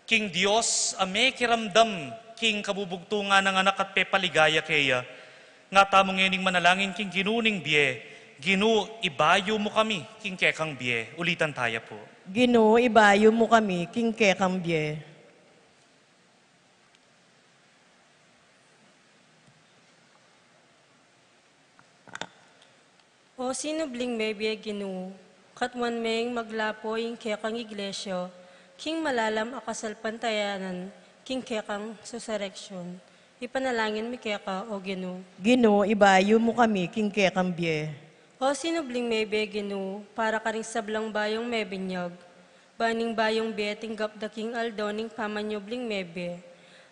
King Dios ame kiramdam, king kabubugtungan ng anak at pepaligaya kaya. Nga tamong ngening manalangin king ginuning biye, Ginu ibayo mo kami king kekang biye. Ulitan tayo po. Ginoo, ibayo mo kami, king kekambye. O sinubling may biye Ginoo, katwan meng maglapo yung kekang iglesia, king malalam akasalpantayanan, king kekang susareksyon. Ipanalangin mi keka o Ginoo. Ginoo, ibayo mo kami, king kekambye. O sinubling may biye Ginoo, para ka rin sablang bayong may binyag, baning bayong beting gapdaking aldoning pamanyobling mebe.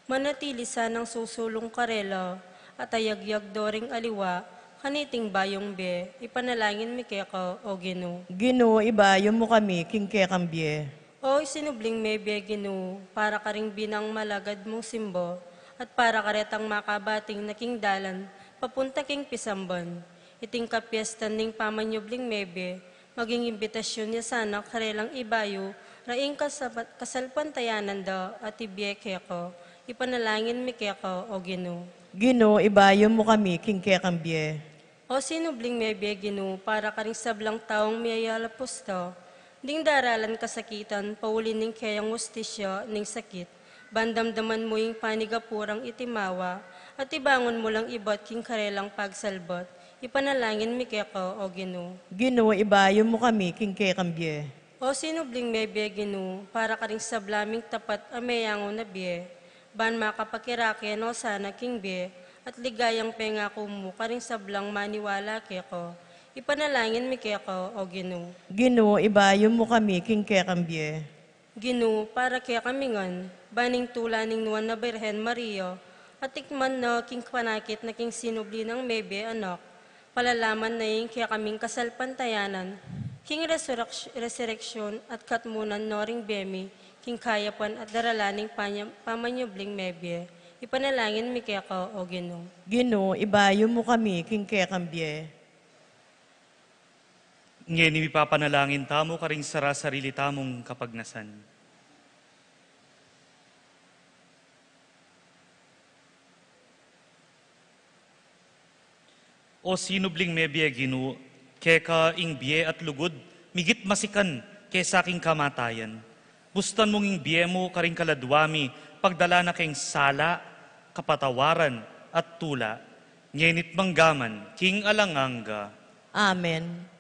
Manatili sanang susulong karela, at ayagyag doring aliwa, kaniting bayong be, ipanalangin mi keka o Ginoo. Ginoo, ibayo mo kami, king kekambye. O isinubling may be Ginoo, para ka ring binang malagad mong simbo, at para karetang makabating na king dalan, papunta king pisamban. Iting kapiestan ning pamanyobling mebe, maging imbitasyon niya sana karelang ibayo, raing kasalpantayanan da at ibiye keko, ipanalangin mi keko o Ginoo. Ginoo, ibayo mo kami, king kekambye. O sinubling may biye Ginoo, para ka ring sablang taong miyayalapos to, ding daralan kasakitan, paulin ning kayang ustisya ning sakit, bandamdaman mo yung panigapurang itimawa, at ibangon mo lang ibat king karelang pagsalbot, ipanalangin mi keko o Ginoo. Ginoo, ibayo mo kami, king kekambye. O sinubling may biye Ginoo, para ka ring sablaming tapat ameyango na biye, ban makapakiraken o sana king biye, at ligayang pengako mo karing sablang maniwala keko. Ipanalangin mi keko o Ginoo. Ginoo, ibayo mo kami, king kekambye. Ginoo, para kaya kamingan, baning tulaning nuwan na Birhen Maria, at tikman na king panakit na king sinubli ng mebe anak, palalaman na yung kaya kaming kasalpantayanan, king resurreksyon at katmunan noring bemi, king kayapan at daralaning pamanyubling mebe. Ipanalangin mi keko o Ginoo. Ginoo, ibayo mo kami, king kekambye. Ngayon ipapanalangin tamo ka rin sarili tamong kapagnasan. O sinubling mebye Ginoo, keka ing biye at lugod, migit masikan kesa king kamatayan. Bustan mong ing biye mo karing kaladwami, pagdala na king sala, kapatawaran at tula, ngenit manggaman, king alanganga. Amen.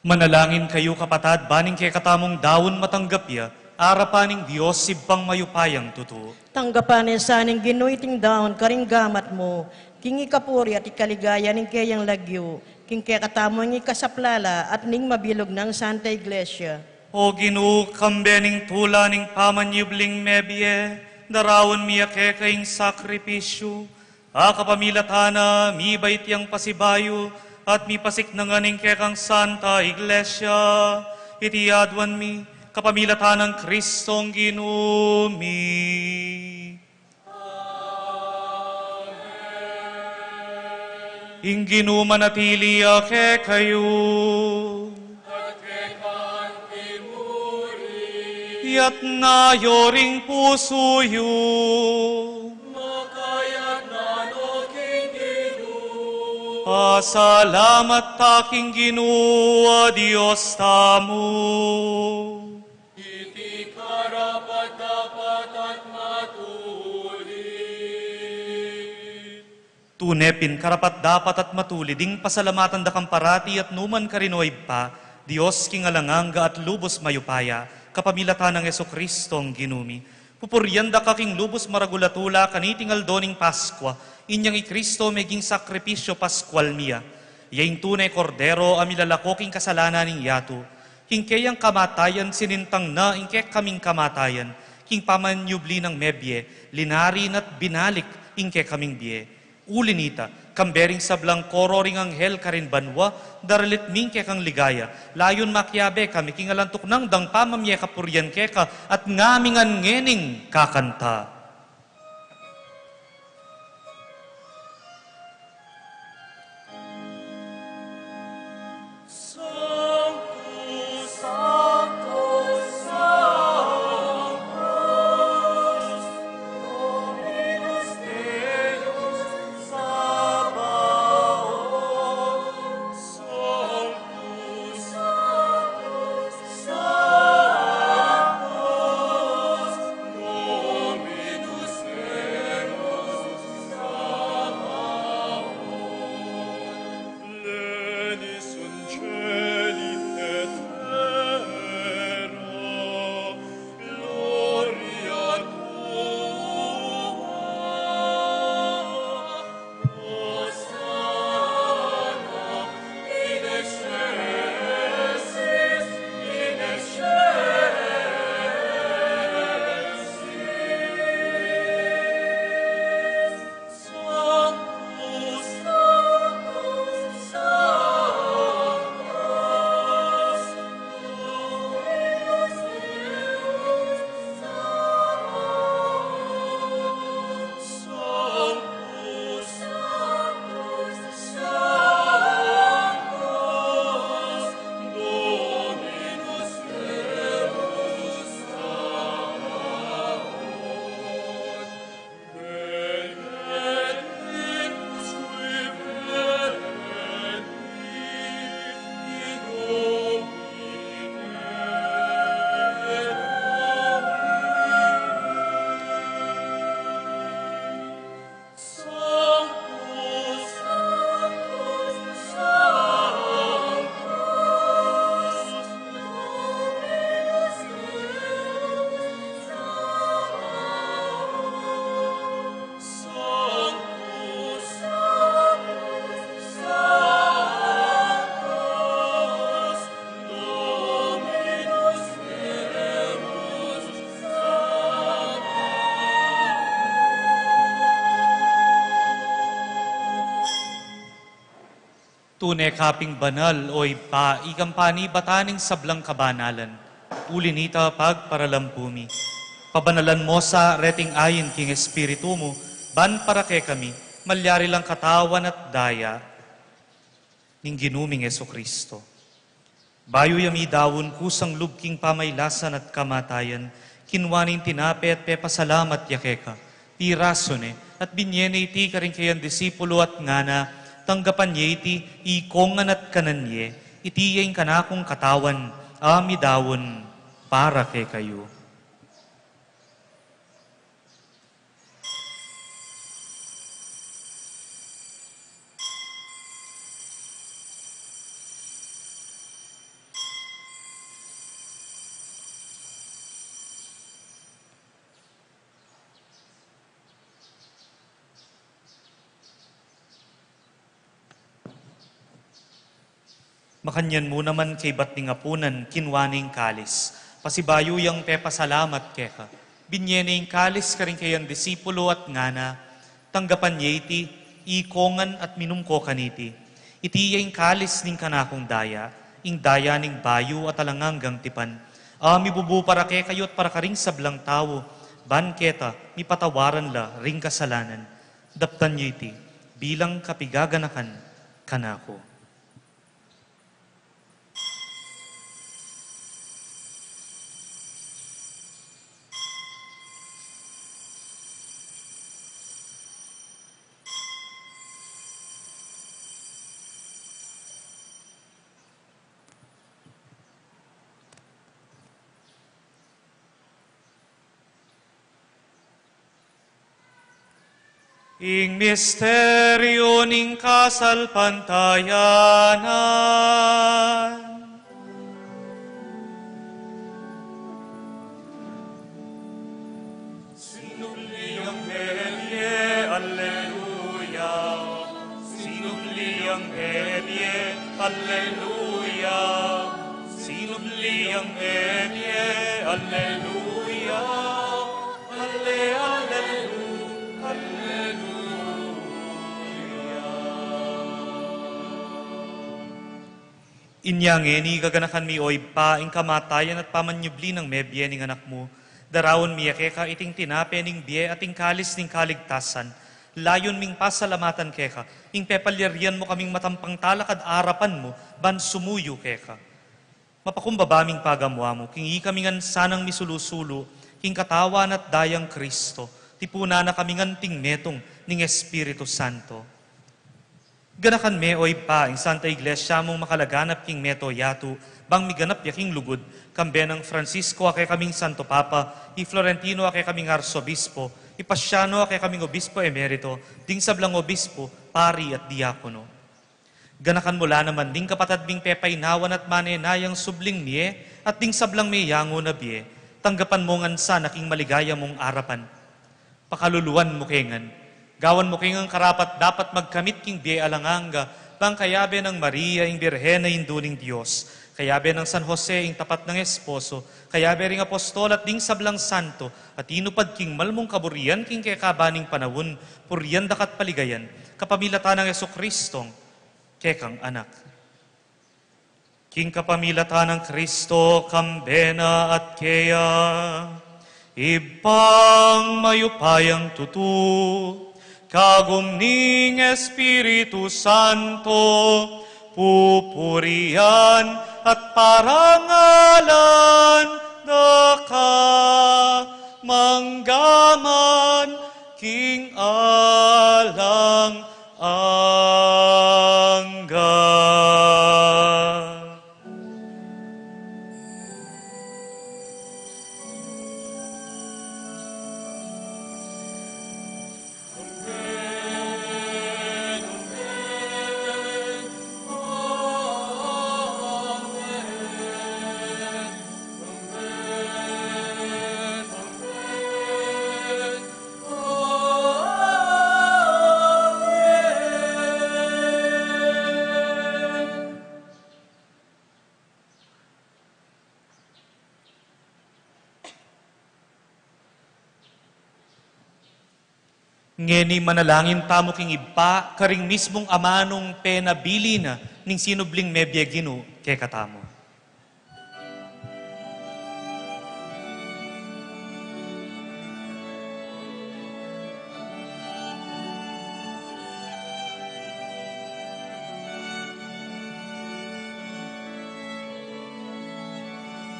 Manalangin kayo kapatad, baning kay katamong dawon matanggapya, arapaning Diyos sibpang mayupayang totoo. Tanggapanin sa aning ginuiting daon, karing gamat mo, king ikapuri at ikaligaya ning kayang lagyo, king kaya katamo ng ikasaplala at ning mabilog ng Santa Iglesia. O Ginoo, kambening tula ning pamanyubling mebye, darawan miya kekaing sakripisyo, kapamilatana, mi baitiyang pasibayo, at mi pasik na nganing kekang Santa Iglesia, iti adwan mi, kapamilatanang Kristong Ginoo mi. Ginoo manatili ake kayo. Yat nayoring puso yu. Makayat na no King Ginoo. Pasalamat taking Ginoo, Diyos tamo. Iti karapat dapat at matuli. Tunepin karapat dapat at matuli, ding pasalamatan da kang parati at numan karinoy pa, Diyos kingalanganga at lubos mayupaya, kapamilatan ng Yeso-Kristong ginumi. Pupuryan da kaking lubos maragulatula kanitingal doning Paskwa, inyang i-Kristo meging sakripisyo Paskwal miya. Yaing tunay kordero amilalako king kasalanan ning yato. King kayang kamatayan sinintang na ingkek kaming kamatayan. King pamanyubli ng mebye, linarin at binalik ingkek kaming biye. Ulinita, kambering sablang koro ring anghel karin banwa, daralit mingke kang ligaya. Layon makyabe kami kingalantok nang dang pamamye kapuryan keka at ngamingan ngening kakanta. Tunay kaping banal oy pa ikampani bataning sablang kabanalan. Ulinita pagparalampumi. Pabanalan mo sa reting ayin king espiritu mo, ban para kay kami, malyari lang katawan at daya, ning ginuming Yeso-Kristo. Bayo yami dawon kusang lubking pamaylasan at kamatayan, kinwaning tinape at pepasalamat yakeka, ti rasone, at binyene iti karing kayan disipulo at ngana, tanggapan niya iti ikongan at kananye, iti yung kanakong katawan, amidawon para kay kayo. Makanyan mo naman kay ba't ni ngapunan, kinwaning kalis. Pasibayo yang pepa salamat keka. Binyening kalis ka rin kayang disipulo at ngana. Tanggapan niya iti, ikongan at minumko kaniti. Iti yung kalis ning kanakong daya, ing daya ning bayo at alanganggang tipan. Ami bubu para ke kayo at para karing sablang tao. Ban keta, mi patawaran la, ring kasalanan. Daptan niya iti, bilang kapigaganakan kanako. Ing misteryo ning kasalpantayanan. Sinubliang Elie, Alleluia. Sinubliang Elie, Alleluia. Sinubliang Elie, Alleluia. Alleluia. Inyang eni gaganakan mi oy pa ing kamatayan at pamanyubli ng mebye ning anak mo. Darawon mi keka iting tinape ning bie ating kalis ning kaligtasan. Layon ming pasalamatan keka. Ing pepalyarian mo kaming matampang talakad arapan mo, ban sumuyo keka. Mapakumbabaming pagamwa mo, kingi kamingan sanang misulusulo, king katawan at dayang Kristo, tipuna na kamingan ting metong ning Espiritu Santo. Ganakan me oy pa, ing Santa Iglesia mong makalaganap king meto yatu, bang miganap yaking lugod, kambe ng Francisco ake kaming Santo Papa, i Florentino ake kaming Arsobispo, i Pasiano ake kaming Obispo Emerito, ding sablang Obispo, Pari at Diakono. Ganakan mula naman ding kapatad bing pepaynawan at manenayang subling miye, at ding sablang may yango na biye, tanggapan mo ngan sa naking maligaya mong arapan. Pakaluluan mo kengan, gawan mo kingang karapat dapat magkamit king biye alanganga, bang kayabe ng Maria ing Birhena induling Diyos, kayabe ng San Jose ing tapat ng esposo, kayabe ring apostol at ding sablang santo, at inupad king malmong kaburian king kekabaning panawon, purian dakat paligayan, kapamilatan ng Jesucristong, kekang anak. King kapamilatan ng Kristo, kambena at keya, ibang mayupayang tutu, kagum ning Espiritu Santo, pupurian at parangalan, daka manggaman, king alang angga. Ngeni manalangin tamo king iba, karing mismong amanong penabili na ning sinubling mebye ginu kay katamo.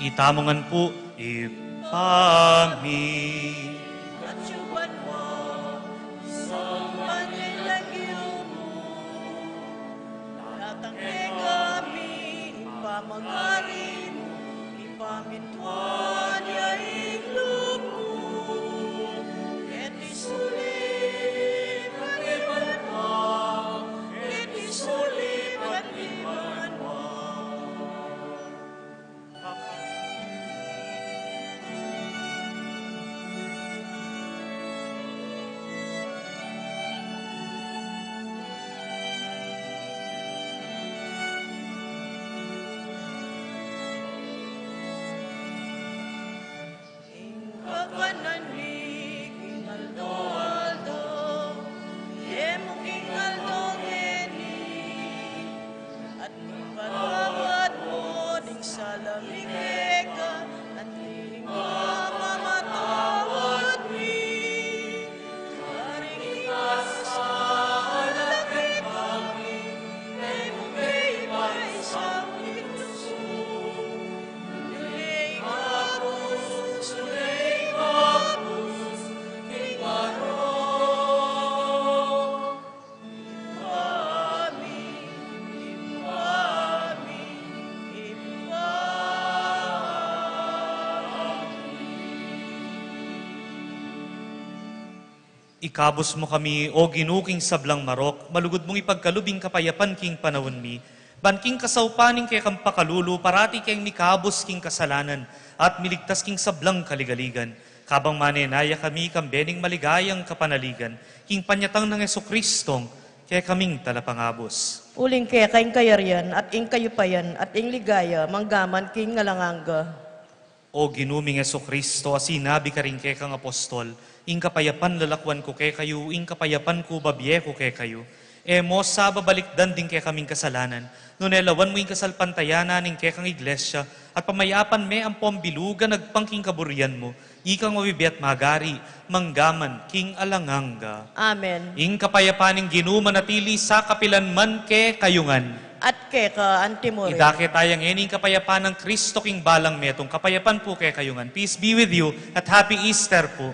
Itamongan po, ipami. At suwan mo, sa panilagyo mo, datang kami, ipamangarin, ipamintuan, yaing lupo, et isulit, paniman mo, et isulit, paniman mo. Ikabos mo kami, o ginuking sablang marok, malugod mong ipagkalubing kapayapan king panawon mi, banking kasaupaning kay kang pakalulu, parati kayong mikabos king kasalanan, at miligtas king sablang kaligaligan. Kabang manenaya kami, kambening maligayang kapanaligan, king panyatang ng Jesucristong, kaya kaming talapangabos. Uling kaya kaing kayaryan at ing kayupayan at ing ligaya, manggaman king ngalanganga. O ginuming Jesucristo, asinabi ka rin kay kang apostol, ing kapayapan lalakwan ko kay kayo, ing kapayapan ko babiye ko kay kayo. Mo sa babalikdan din kay kaming kasalanan, nunelawan mo ing kasalpantayanan ing kay kang iglesia, at pamayapan me ang pombilugan nagpangking kaburian mo, ikang mabibiyat magari, manggaman, king alanganga. Amen. Ing kapayapan ing ginumanatili sa kapilanman ke kayungan. At keka antimore. Idake tayang ening kapayapan ng Kristo king balang metong kapayapan po kay kayungan. Peace be with you at Happy Easter po.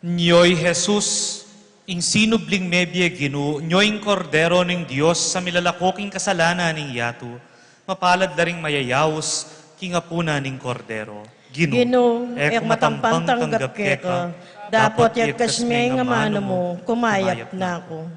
Nyoy Jesus, ing sinubling mebye ginu, nyoy kordero ng Diyos sa milalakoking kasalanan ng yato, mapalad na ring mayayawos, kingapuna ng kordero. Gino, ek matampang tanggap keka, dapat yak kasmay nga mano mo, kumayap na ako.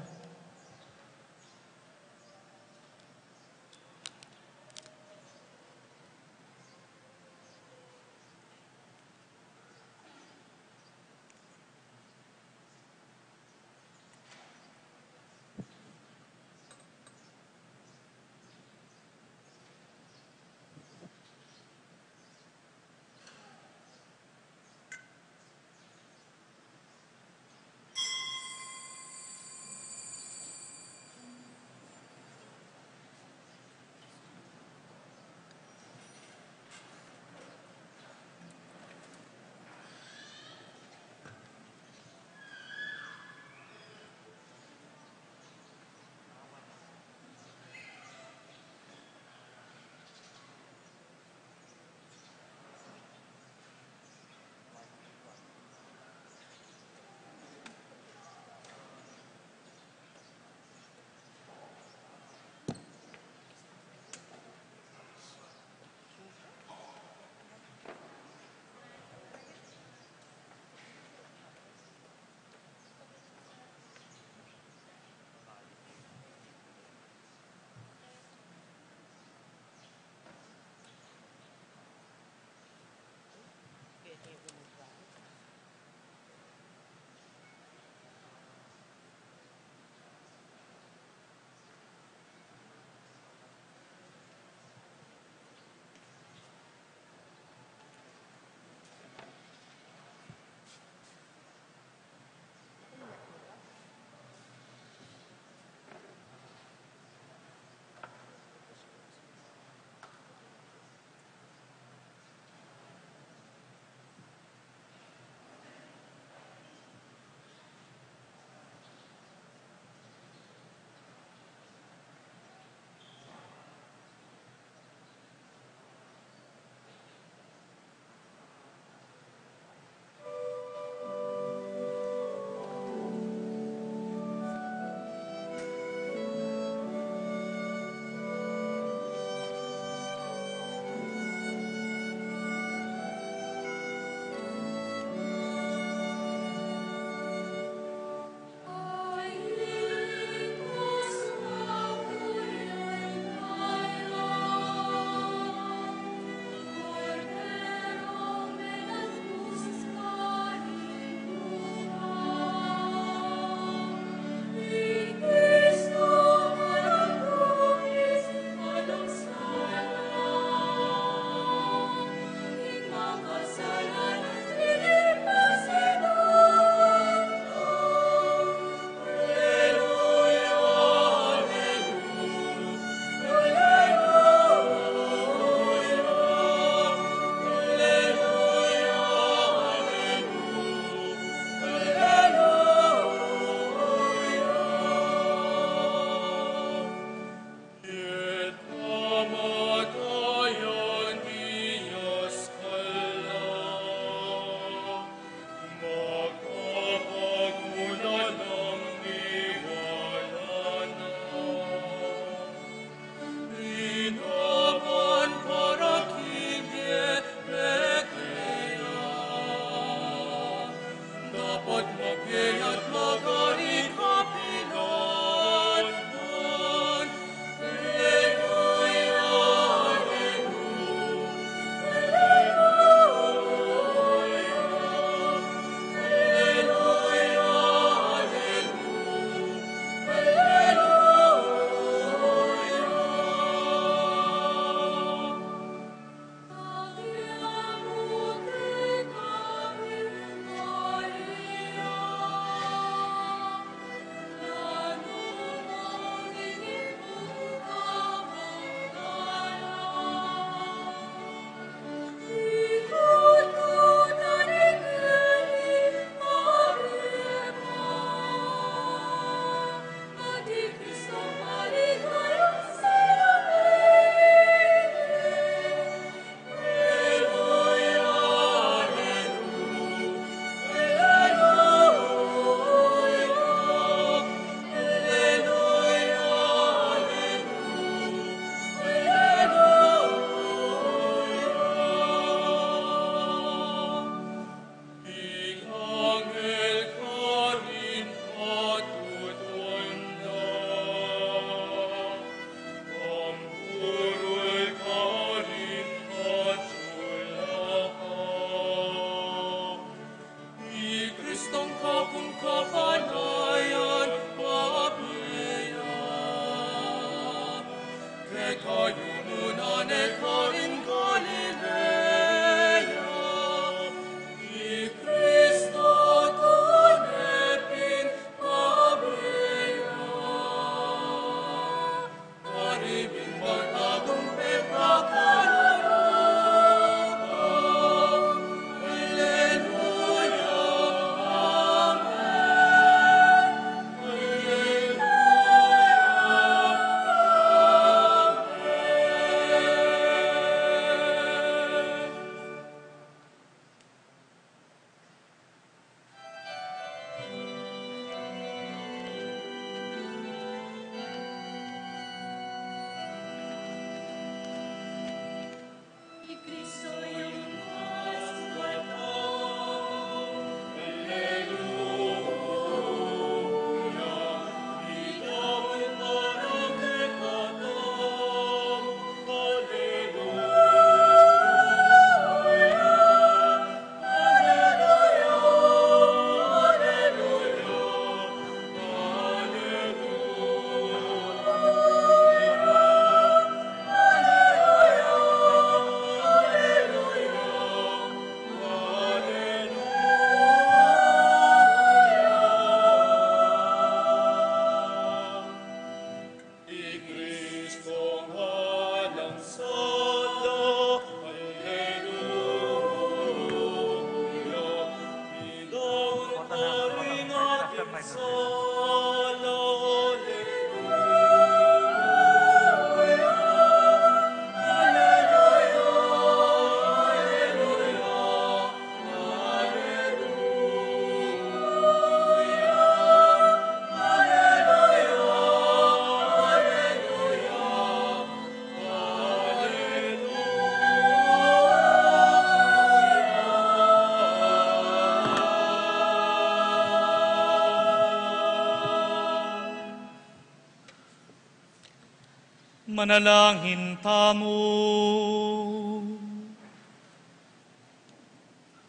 Manalangin tamo.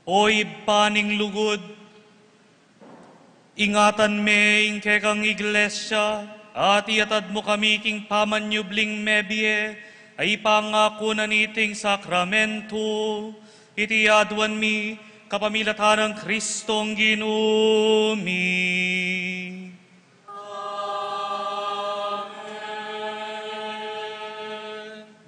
Oy paning lugod, ingatan me ingke kang iglesia, at iatad mo kami king pamanyubling mebye, ay pangako na niting sakramento, iti adwan mi kapamilatan ng Kristong Ginumi.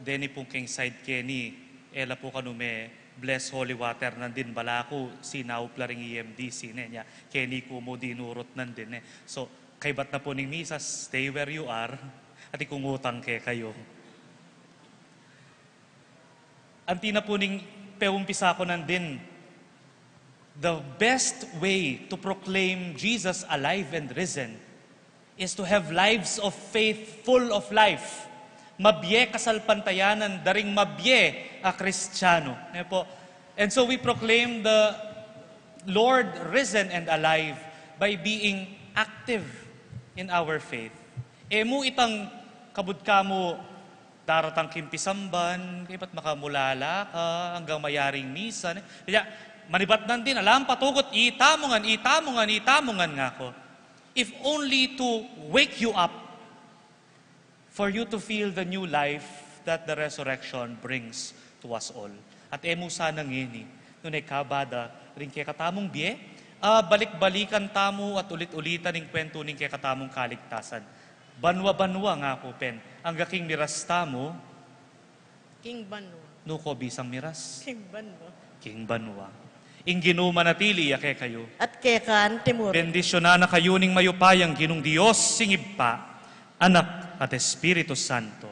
Deni pong king side Kenny, ela po kanume, bless holy water nandin balako, sinaw plaring EMDC niya, Kenny kumo dinurot nandin So, kay bat na po ning misa, stay where you are, at ikungutang ke kayo. Anti na po ning peumpisa ko nandin, the best way to proclaim Jesus alive and risen is to have lives of faith full of life. Mabye kasalpantayanan, daring mabye a Kristiyano. And so we proclaim the Lord risen and alive by being active in our faith. Emu itang kabudka mo daratang kimpisamban, kaya't makamulala ka hanggang mayaring misa. Kaya manibat din, alam patugot, itamungan nga ko. If only to wake you up, for you to feel the new life that the resurrection brings to us all. At emu sana ngini, nung kabada, rin kaya katamong biye, balik-balikan tamo at ulit-ulitan ng kwento ng kaya katamong kaligtasan. Banwa-banwa nga po, pen. Ang gaking miras tamo, King Banwa. nuko bisang miras. King Banwa. King Banwa. Ing ginumanatili, ake kayo. At kekan timur. Bendisyonan na kayo ning mayupayang ginong Diyos, singib pa, Anak at Espiritu Santo.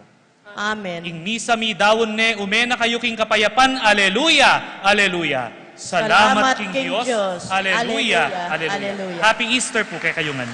Amen. Ing misa mi dawon ne, umena kayo king kapayapan, aleluya, aleluya. Salamat king Diyos, aleluya, aleluya. Happy Easter po kay kayungan.